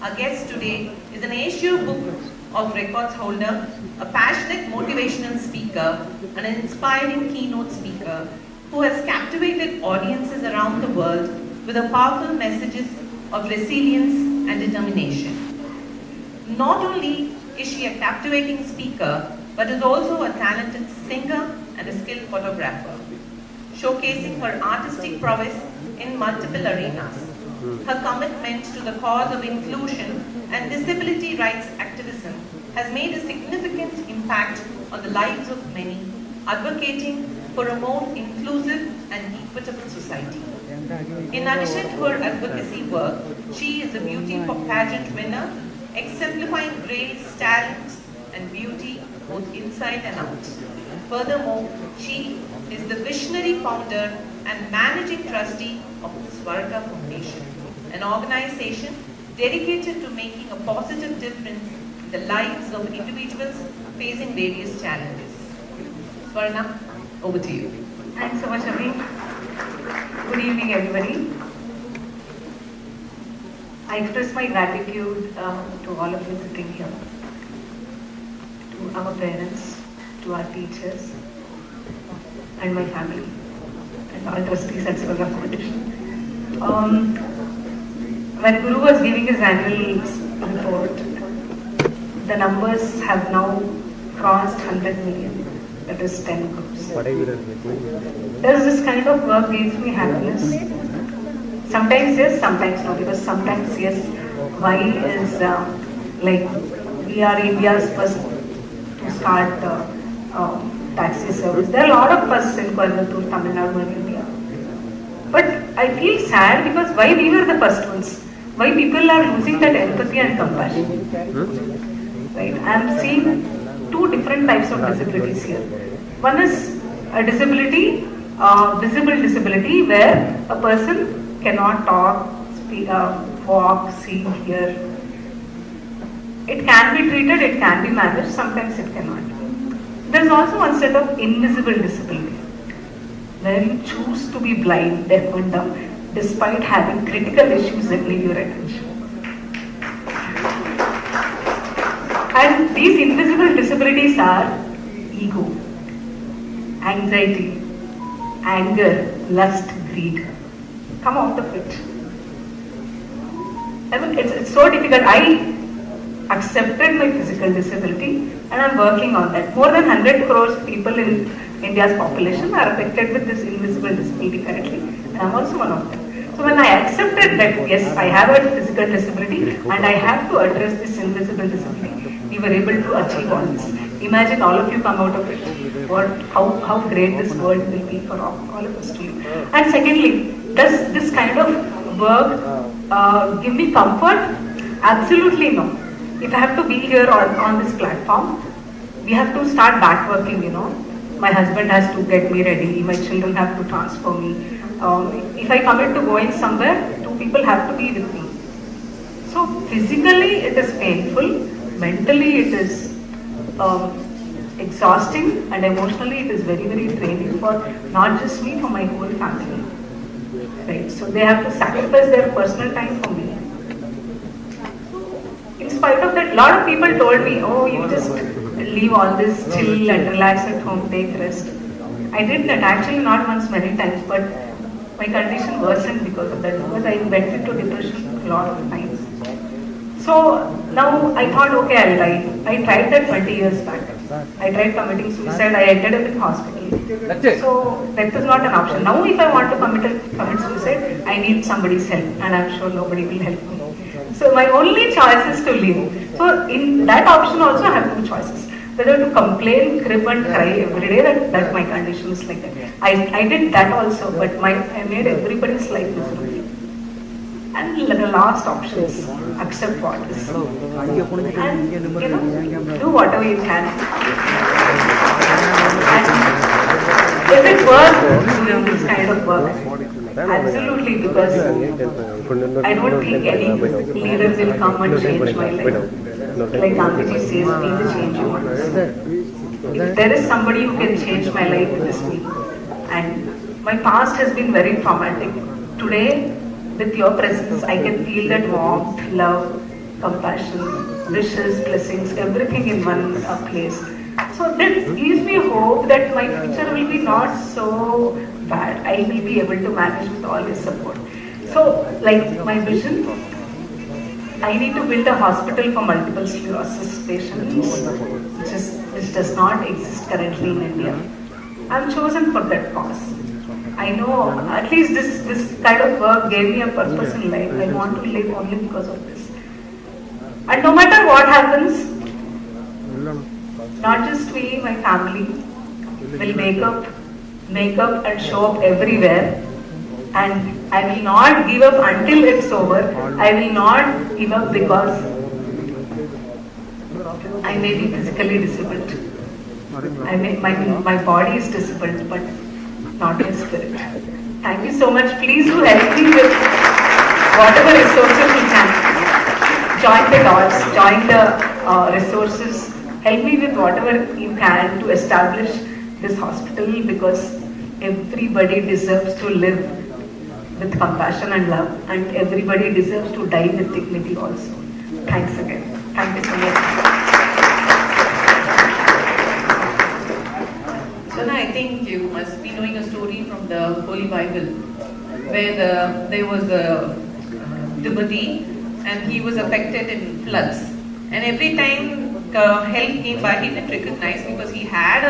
Our guest today is an Asia Book of Records holder, a passionate motivational speaker, and an inspiring keynote speaker who has captivated audiences around the world with the powerful messages of resilience and determination. Not only is she a captivating speaker, but is also a talented singer and a skilled photographer, showcasing her artistic prowess in multiple arenas. Her commitment to the cause of inclusion and disability rights activism has made a significant impact on the lives of many, advocating for a more inclusive and equitable society. In addition to her advocacy work, she is a beauty pageant winner, exemplifying grace, talent, and beauty both inside and out. Furthermore, she is the visionary founder and managing trustee of the Swarga Foundation, an organization dedicated to making a positive difference in the lives of individuals facing various challenges. Swarna, over to you. Thanks so much, Ami. Good evening, everybody. I express my gratitude to all of you sitting here, to our parents, to our teachers, and my family, and all trustees at Swarga Foundation. When Guru was giving his annual report, the numbers have now crossed 100 million, that is 10 crores. There's this kind of work gives me happiness. Sometimes yes, sometimes no, because sometimes yes, why is like we are India's first to start taxi service. There are a lot of us in Coimbatore, Tamil Nadu and India. But I feel sad because why we were the first ones? Why people are losing that empathy and compassion? Right? I am seeing two different types of disabilities here. One is a disability, visible disability, where a person cannot talk, speak, walk, see, hear. It can be treated, it can be managed, sometimes it cannot. There is also one set of invisible disability, where you choose to be blind, deaf and dumb, despite having critical issues that need your attention. And these invisible disabilities are ego, anxiety, anger, lust, greed. Come out of it. I mean, it's so difficult. I accepted my physical disability and I'm working on that. More than 100 crores people in India's population are affected with this invisible disability currently, and I'm also one of them. So when I accepted that, yes, I have a physical disability and I have to address this invisible disability, we were able to achieve all this. Imagine all of you come out of it, how great this world will be for all of us to live. And secondly, does this kind of work give me comfort? Absolutely no. If I have to be here on this platform, we have to start back working, you know. My husband has to get me ready, my children have to transfer me. If I commit to going somewhere, two people have to be with me. So physically it is painful, mentally it is exhausting, and emotionally it is very, very draining for not just me, for my whole family. Right? So they have to sacrifice their personal time for me. In spite of that, a lot of people told me, oh, you just leave all this, chill and relax at home, take rest. I did that, actually not once, many times, but my condition worsened because of that, because I went into depression a lot of times. So now I thought, okay, I'll die. I tried that 20 years back. I tried committing suicide, I ended up in hospital. So that was not an option. Now if I want to commit suicide, I need somebody's help, and I'm sure nobody will help me. So my only choice is to live. So in that option also I have two choices. Whether to complain, crib and cry every day, that my condition is like that. I did that also, but I made everybody's life miserable. And the last option is accept what is. And do whatever you can. And if it works, doing this kind of work, absolutely, because I don't think any leader will come and change my life. Like Gandhiji says, be the change you want to see. If there is somebody who can change my life, it is me. And my past has been very traumatic. Today, with your presence, I can feel that warmth, love, compassion, wishes, blessings, everything in one place. So that gives me hope that my future will be not so bad. I will be able to manage with all his support. So, like my vision, I need to build a hospital for multiple sclerosis patients, which does not exist currently in India. I am chosen for that cause. I know at least this kind of work gave me a purpose in life. I want to live only because of this. And no matter what happens, not just me, my family will make up and show up everywhere. And I will not give up until it's over. I will not give up because I may be physically disabled. My body is disabled, but not my spirit. Thank you so much. Please do help me with whatever resources you can. Join the dots, join the resources. Help me with whatever you can to establish this hospital, because everybody deserves to live with compassion and love, and everybody deserves to die with dignity also. Thanks again. Thank you so much. So now I think you must be knowing a story from the Holy Bible, where there was a devotee and he was affected in floods. And every time help came by, he didn't recognize, because he had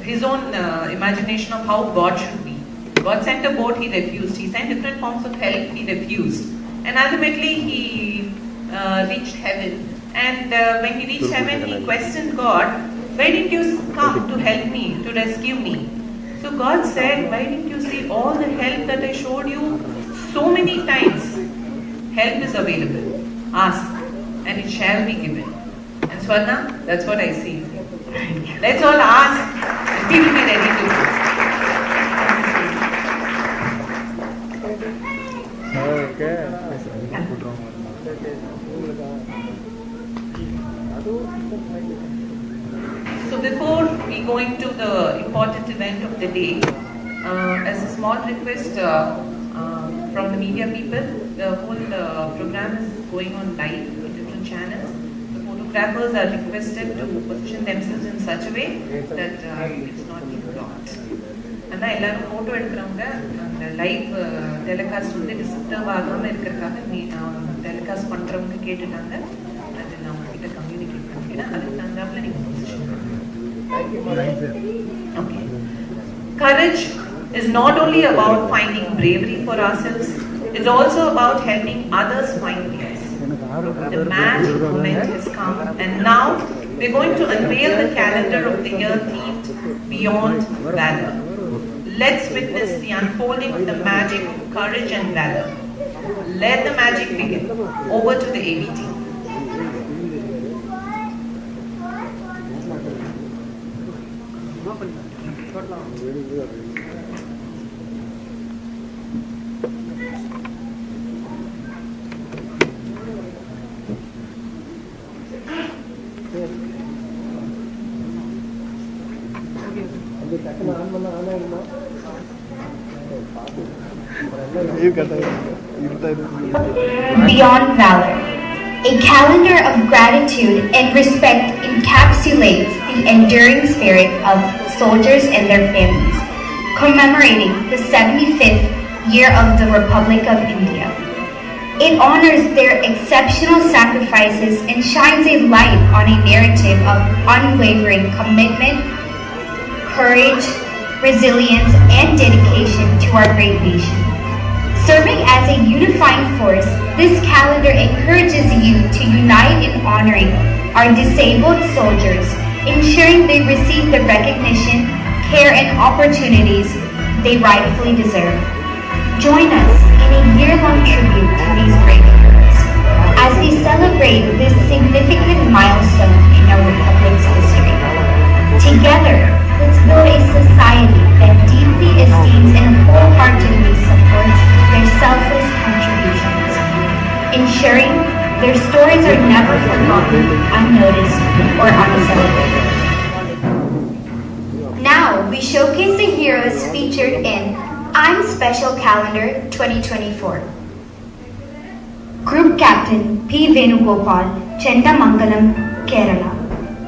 his own imagination of how God should be. God sent a boat, he refused. He sent different forms of help, he refused. And ultimately he reached heaven. And when he reached heaven, he questioned God, why didn't you come to help me, to rescue me? So God said, why didn't you see all the help that I showed you so many times? Help is available. Ask, and it shall be given. And Swarna, that's what I see. Let's all ask, and we will be ready to do. So before we go into the important event of the day, as a small request from the media people, the whole program is going on live in different channels. The photographers are requested to position themselves in such a way that it's not being blocked. And எல்லாரும் photo எடுக்கிறவங்க அந்த live telecast வந்து disturb ஆகாமல் இருக்கிறதுக்காக telecast பண்ணுறவங்க கேட்டுட்டாங்க. அது நான் உங்ககிட்ட கம்யூனிகேட் பண்ணிக்கிறேன். அதுக்கு தகுந்தாப்புல நீங்கள் பொசிஷன் பண்ணுங்க. Okay. Courage is not only about finding bravery for ourselves, it's also about helping others find theirs. The magic moment has come, and now we're going to unveil the calendar of the year themed Beyond Valor. Let's witness the unfolding of the magic of courage and valor. Let the magic begin. Over to the AV team. Beyond Valor. A calendar of gratitude and respect encapsulates the enduring spirit of soldiers and their families, commemorating the 75th year of the Republic of India. It honors their exceptional sacrifices and shines a light on a narrative of unwavering commitment, courage, resilience, and dedication to our great nation. Serving as a unifying force, this calendar encourages youth to unite in honoring our disabled soldiers, ensuring they receive the recognition, care, and opportunities they rightfully deserve. Join us in a year-long tribute to these great heroes as we celebrate this significant milestone in our Republic's history. Together, let's build a society that deeply esteems and wholeheartedly supports their selfless contributions, ensuring their stories are never forgotten, unnoticed, or uncelebrated. Now, we showcase the heroes featured in I'm Special Calendar 2024. Group Captain P. Venugopal, Chendamangalam, Kerala.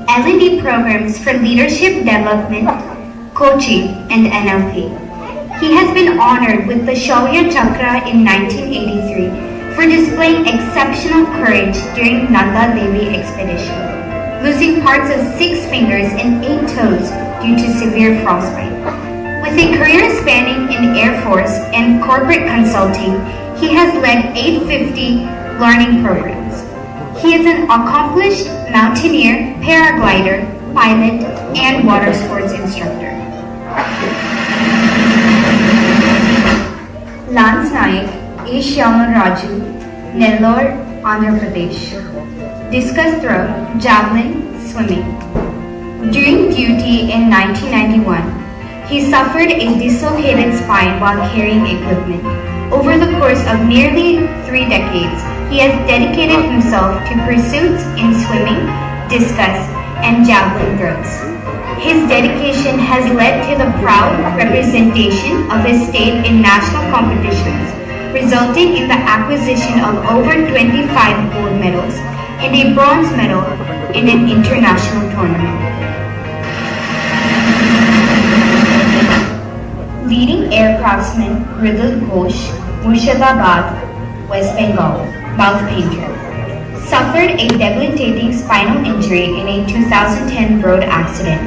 L&D programs for leadership development, coaching, and NLP. He has been honored with the Shaurya Chakra in 1983 for displaying exceptional courage during Nanda Devi expedition, losing parts of 6 fingers and 8 toes due to severe frostbite. With a career spanning in Air Force and corporate consulting, he has led 850 learning programs. He is an accomplished mountaineer, paraglider, pilot, and water sports instructor. Lance Naik, A. Shyaman Raju, Nellore, Andhra Pradesh. Discus throw, javelin, swimming. During duty in 1991, he suffered a dislocated spine while carrying equipment. Over the course of nearly 3 decades, he has dedicated himself to pursuits in swimming, discus, and javelin throws. His dedication has led to the proud representation of his state in national competitions, resulting in the acquisition of over 25 gold medals and a bronze medal in an international tournament. Leading aircraftsman Ridul Ghosh, Murshidabad, West Bengal, mouth painter, suffered a debilitating spinal injury in a 2010 road accident,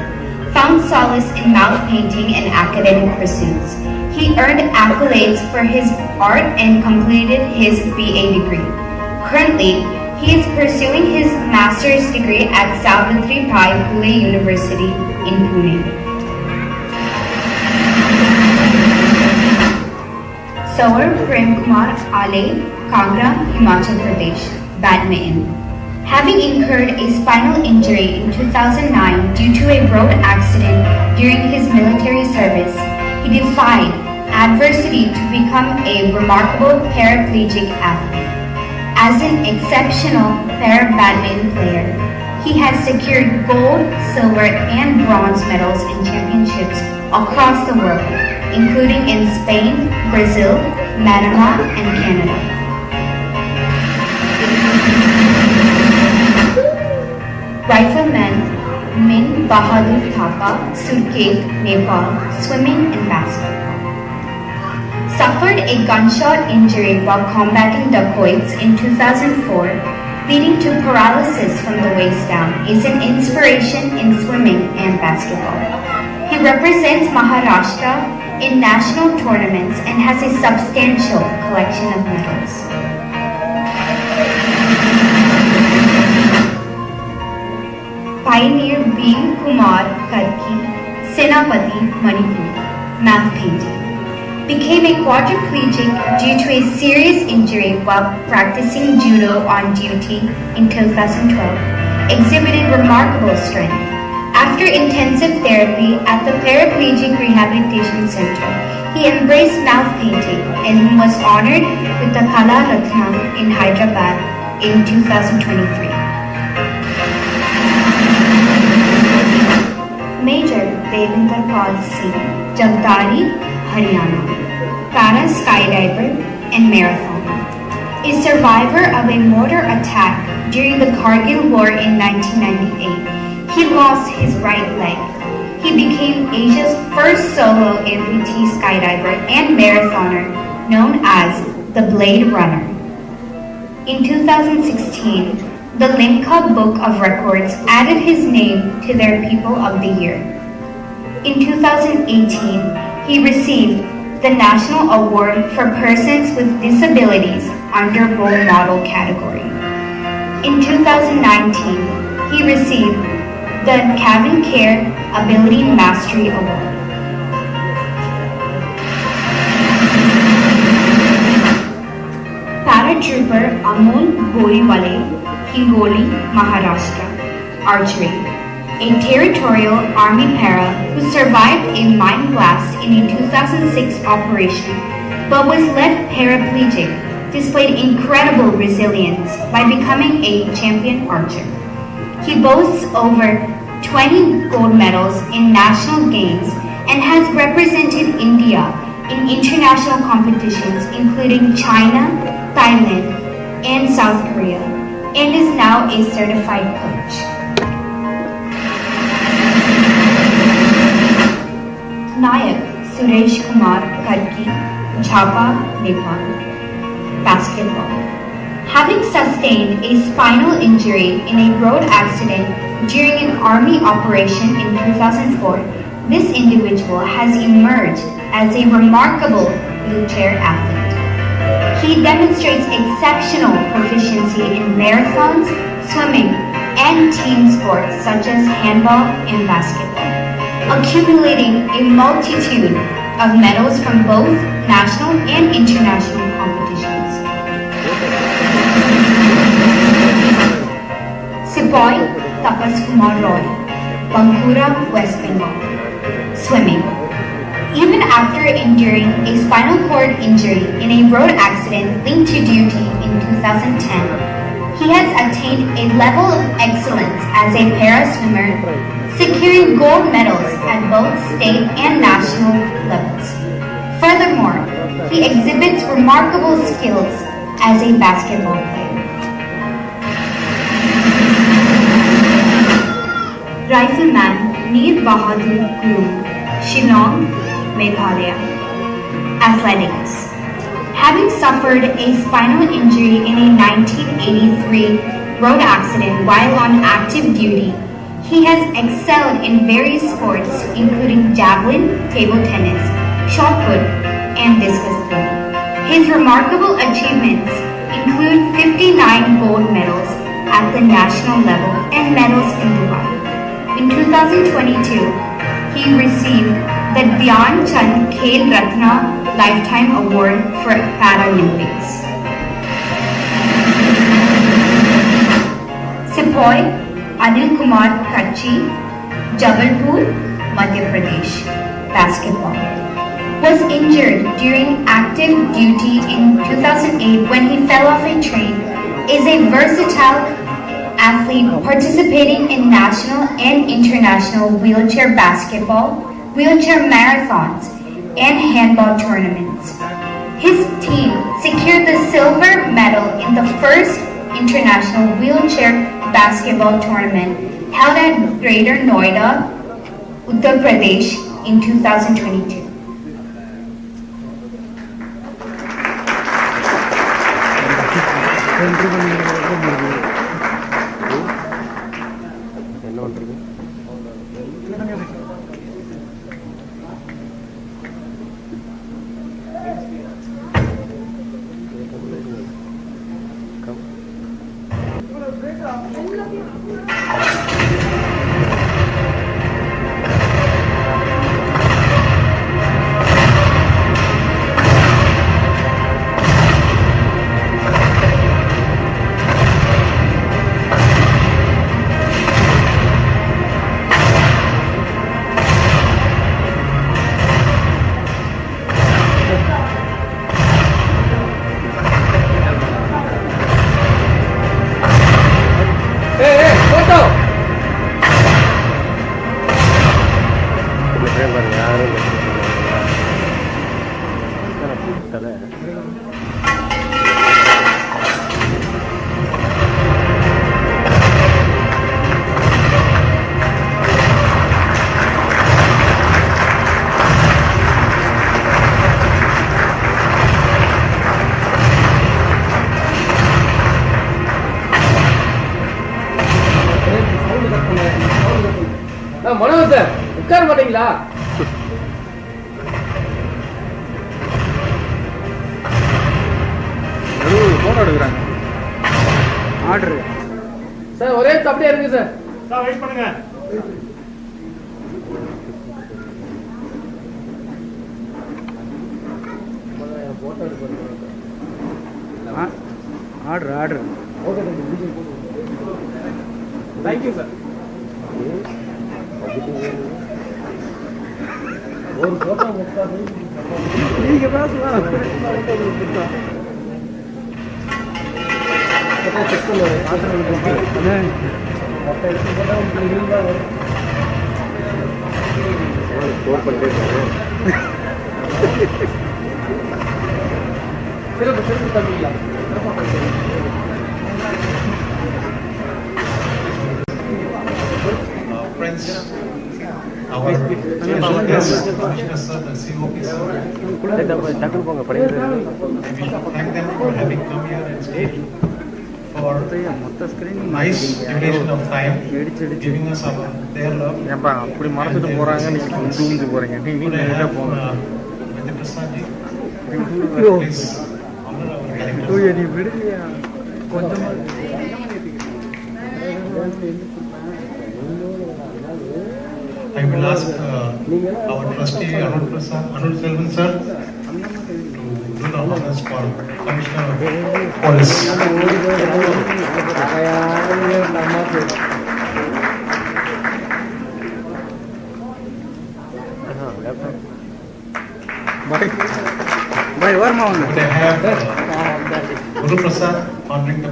found solace in mouth painting and academic pursuits. He earned accolades for his art and completed his BA degree. Currently, he is pursuing his master's degree at Savitribai Phule University in Pune. Saur Prem Kumar Ale, Kangra, Himachal Pradesh, badminton. Having incurred a spinal injury in 2009 due to a road accident during his military service, he defied adversity to become a remarkable paraplegic athlete. As an exceptional para-badminton player, he has secured gold, silver, and bronze medals in championships across the world, including in Spain, Brazil, Panama, and Canada. Rifleman Min Bahadur Thapa, Surkhet, Nepal, swimming and basketball. Suffered a gunshot injury while combating dacoits in 2004, leading to paralysis from the waist down, is an inspiration in swimming and basketball. He represents Maharashtra in national tournaments and has a substantial collection of medals. Pioneer Bhim Kumar Karki, Senapati, Manipur, mouth painting. Became a quadriplegic due to a serious injury while practicing judo on duty in 2012. Exhibited remarkable strength. After intensive therapy at the Paraplegic Rehabilitation Center, he embraced mouth painting and was honored with the Kala Ratna in Hyderabad in 2023. Major Devinder Pal Singh, Jagdari, Haryana, para skydiver and marathoner. a survivor of a mortar attack during the Kargil War in 1998. He lost his right leg. He became Asia's first solo amputee skydiver and marathoner, known as the Blade Runner. In 2016, the Limca Book of Records added his name to their People of the Year. In 2018, he received the National Award for Persons with Disabilities under Role Model category. In 2019, he received the Cabin Care Ability Mastery Award. Paratrooper Amol Goriwale, Hingoli, Maharashtra. Archery. A territorial army para who survived a mine blast in a 2006 operation but was left paraplegic displayed incredible resilience by becoming a champion archer. He boasts over 20 gold medals in national games and has represented India in international competitions including China, Thailand, and South Korea, and is now a certified coach. Nayak Suresh Kumar Karki, Jhapa, Nepal. Basketball. Having sustained a spinal injury in a road accident during an army operation in 2004, this individual has emerged as a remarkable wheelchair athlete. He demonstrates exceptional proficiency in marathons, swimming, and team sports such as handball and basketball, accumulating a multitude of medals from both national and international competitions. Sepoy Tapas Kumar Roy, Bankura, West Bengal. Swimming. Even after enduring a spinal cord injury in a road accident linked to duty in 2010, he has attained a level of excellence as a para-swimmer, securing gold medals at both state and national levels. Furthermore, he exhibits remarkable skills as a basketball player. Rifleman Neer Bahadur Guru, Shillong, Meghalaya. Athletics. Having suffered a spinal injury in a 1983 road accident while on active duty, he has excelled in various sports including javelin, table tennis, shot put, and discus throw. His remarkable achievements include 59 gold medals at the national level and medals in Dubai. In 2022, he received the Dhyan Chand Khel Ratna Lifetime Award for Paralympics. Sepoy Anil Kumar Kachi, Jabalpur, Madhya Pradesh. Basketball. Was injured during active duty in 2008 when he fell off a train. Is a versatile athlete participating in national and international wheelchair basketball, wheelchair marathons, and handball tournaments. His team secured the silver medal in the first international wheelchair basketball tournament held at Greater Noida, Uttar Pradesh in 2022. Photo எடுக்கிறாங்க order sir ஒரே அப்படியே இருக்கு sir wait பண்ணுங்க order order okay thank you sir ஒரு photo நீங்க பேசலாம் check சிறப்பு தம்பிங்களா Friends, our special guest, Commissioner Sir, the COP Sir, I wish to thank them for having come here and stayed for nice duration of time, giving us their love. அப்படி மறந்துட்டு போறாங்க நீங்க வந்து போறீங்க நீங்க Prasad ji, please honor our character. நீ விடுறியா கொஞ்சமா I will ask our trustee Anul Selvan sir to do the honors for Commissioner of Police. Bye, Varma. They have Guru Prasad honoring the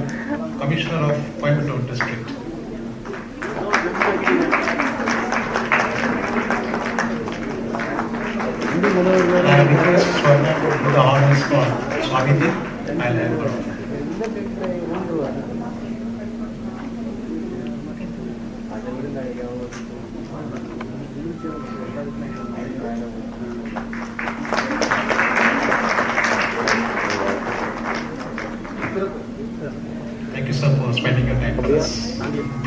Commissioner of Coimbatore District. I request Swarna to do the honors for Swamiji. I'll have her. Thank you sir for spending your time with us. Thank you sir.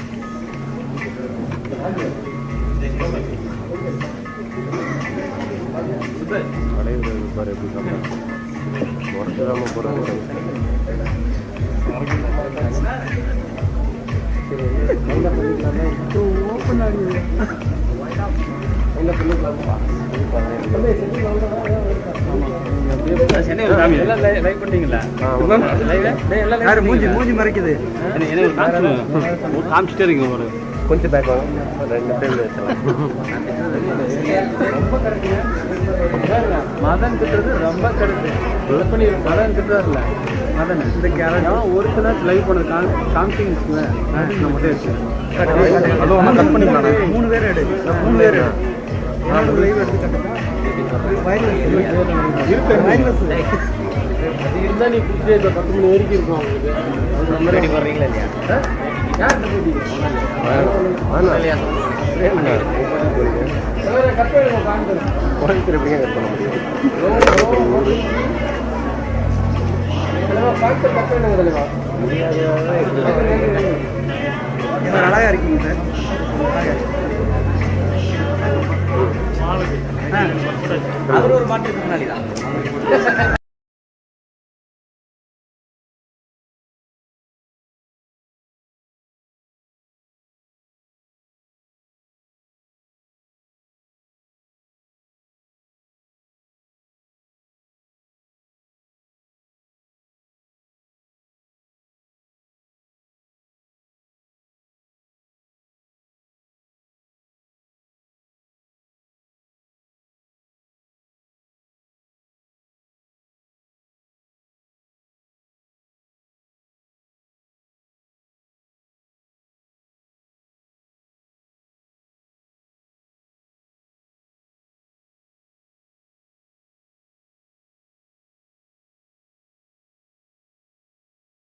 மூஞ்சி மறைக்குது காமிச்சிட்டே இருக்கு ஒரு கொஞ்சம் back ரொம்ப correct Madan கிட்டது ரொம்ப correct Madan கிட்டதில்ல Madan இந்த character ஒரு சில live பண்ணது காமிச்சிங் மட்டும் இருக்கு அது ஒன்றும் கட் பண்ணிக்கலாம் 3 பேர் எடு 3 பேர் லைவ் எடுத்து அது இருந்தா நீ பிடிச்சி 10 மணி வரைக்கும் இருக்கும் உங்களுக்கு ரெடி பண்ணுறீங்களா இல்லையா அழகா இருக்கீங்க சார் அவர் ஒரு மாற்றுத்திறனாளி தான்